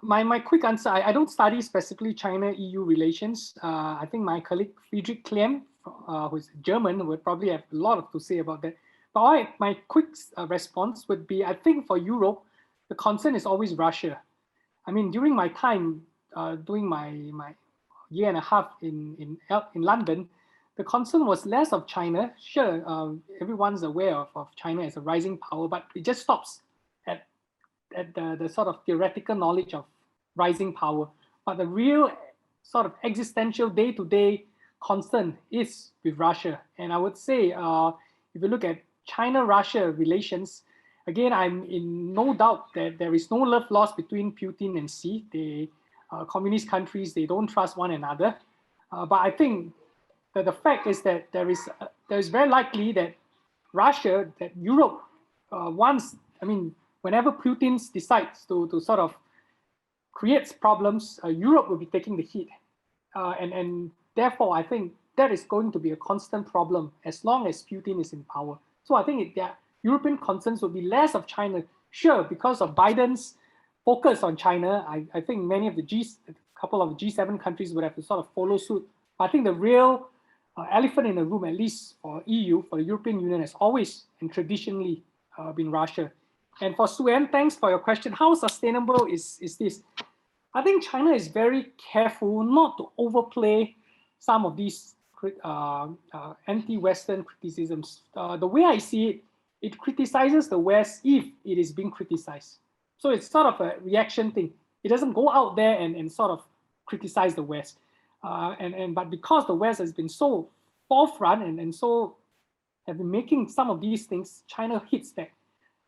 My quick answer, I don't study specifically China-EU relations. I think my colleague Friedrich Lien, who's German, would probably have a lot to say about that. But my quick response would be, I think for Europe, the concern is always Russia. During my time doing my year and a half in London, the concern was less of China. Sure, everyone's aware of China as a rising power, but it just stops at the sort of theoretical knowledge of rising power. But the real sort of existential day-to-day concern is with Russia. And I would say, if you look at China-Russia relations, again, I'm in no doubt that there is no love lost between Putin and Xi. They communist countries, they don't trust one another. But I think that the fact is that there is very likely that Europe whenever Putin decides to sort of create problems, Europe will be taking the heat. And therefore, I think that is going to be a constant problem as long as Putin is in power. So I think European concerns will be less of China. Sure, because of Biden's focus on China, I think many of a couple of G7 countries would have to sort of follow suit. But I think the real elephant in the room, at least for EU, for the European Union, has always and traditionally been Russia. And for Sue-Ann, thanks for your question. How sustainable is this? I think China is very careful not to overplay some of these anti-Western criticisms. The way I see it, it criticizes the West if it is being criticized. So it's sort of a reaction thing. It doesn't go out there and sort of criticize the West. But because the West has been so forefront and so have been making some of these things, China hits that.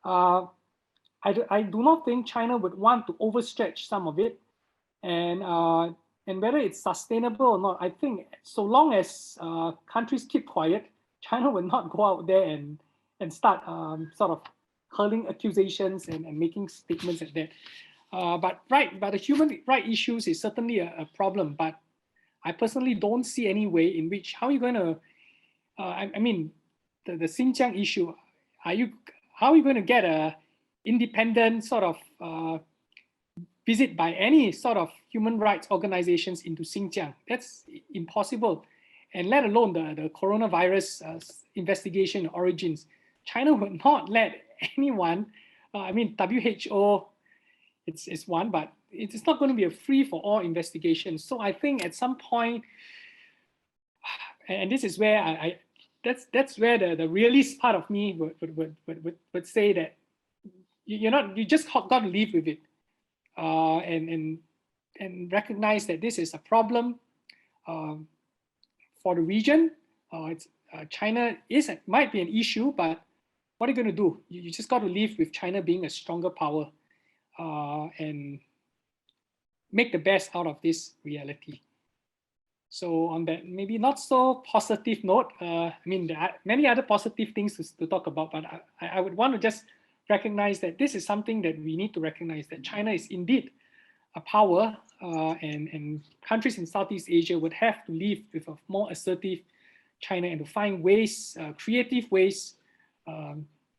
I do not think China would want to overstretch some of it, and whether it's sustainable or not, I think so long as countries keep quiet, China will not go out there and start sort of hurling accusations and making statements like that. But the human rights issues is certainly a problem. But I personally don't see any way in which how are you going to, I mean, the Xinjiang issue. How are you going to get a independent sort of visit by any sort of human rights organizations into Xinjiang? That's impossible. And let alone the coronavirus investigation origins. China would not let anyone, I mean, WHO, it's one, but it's not going to be a free for all investigation. So I think at some point, and this is where that's where the realist part of me would say that you just got to live with it, and recognize that this is a problem for the region. China might be an issue, but what are you going to do? You just got to live with China being a stronger power, and make the best out of this reality. So on that maybe not so positive note, I mean, there are many other positive things to talk about, but I would want to just recognize that this is something that we need to recognize, that China is indeed a power, and countries in Southeast Asia would have to live with a more assertive China and to find ways, creative ways,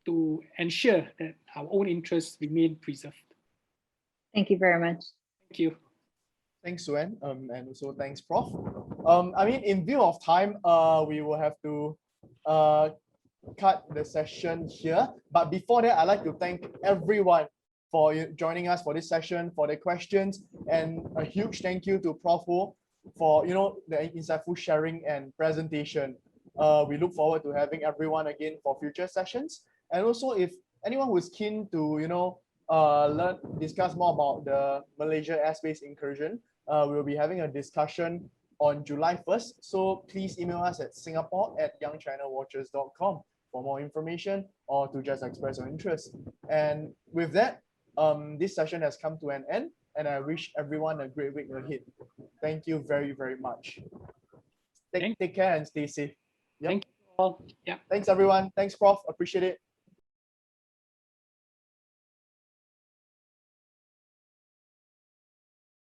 to ensure that our own interests remain preserved. Thank you very much. Thank you. Thanks, Suen, and also thanks, Prof. I mean, in view of time, we will have to cut the session here. But before that, I'd like to thank everyone for joining us for this session, for the questions, and a huge thank you to Prof. Ho for the insightful sharing and presentation. We look forward to having everyone again for future sessions. And also, if anyone who's keen to discuss more about the Malaysia airspace incursion, we'll be having a discussion on July 1st. So please email us at singapore@youngchinawatchers.com for more information or to just express your interest. And with that, this session has come to an end, and I wish everyone a great week ahead. Thank you very, very much. Take care and stay safe. Yep. Thank you all. Yeah. Thanks, everyone. Thanks, Prof. Appreciate it.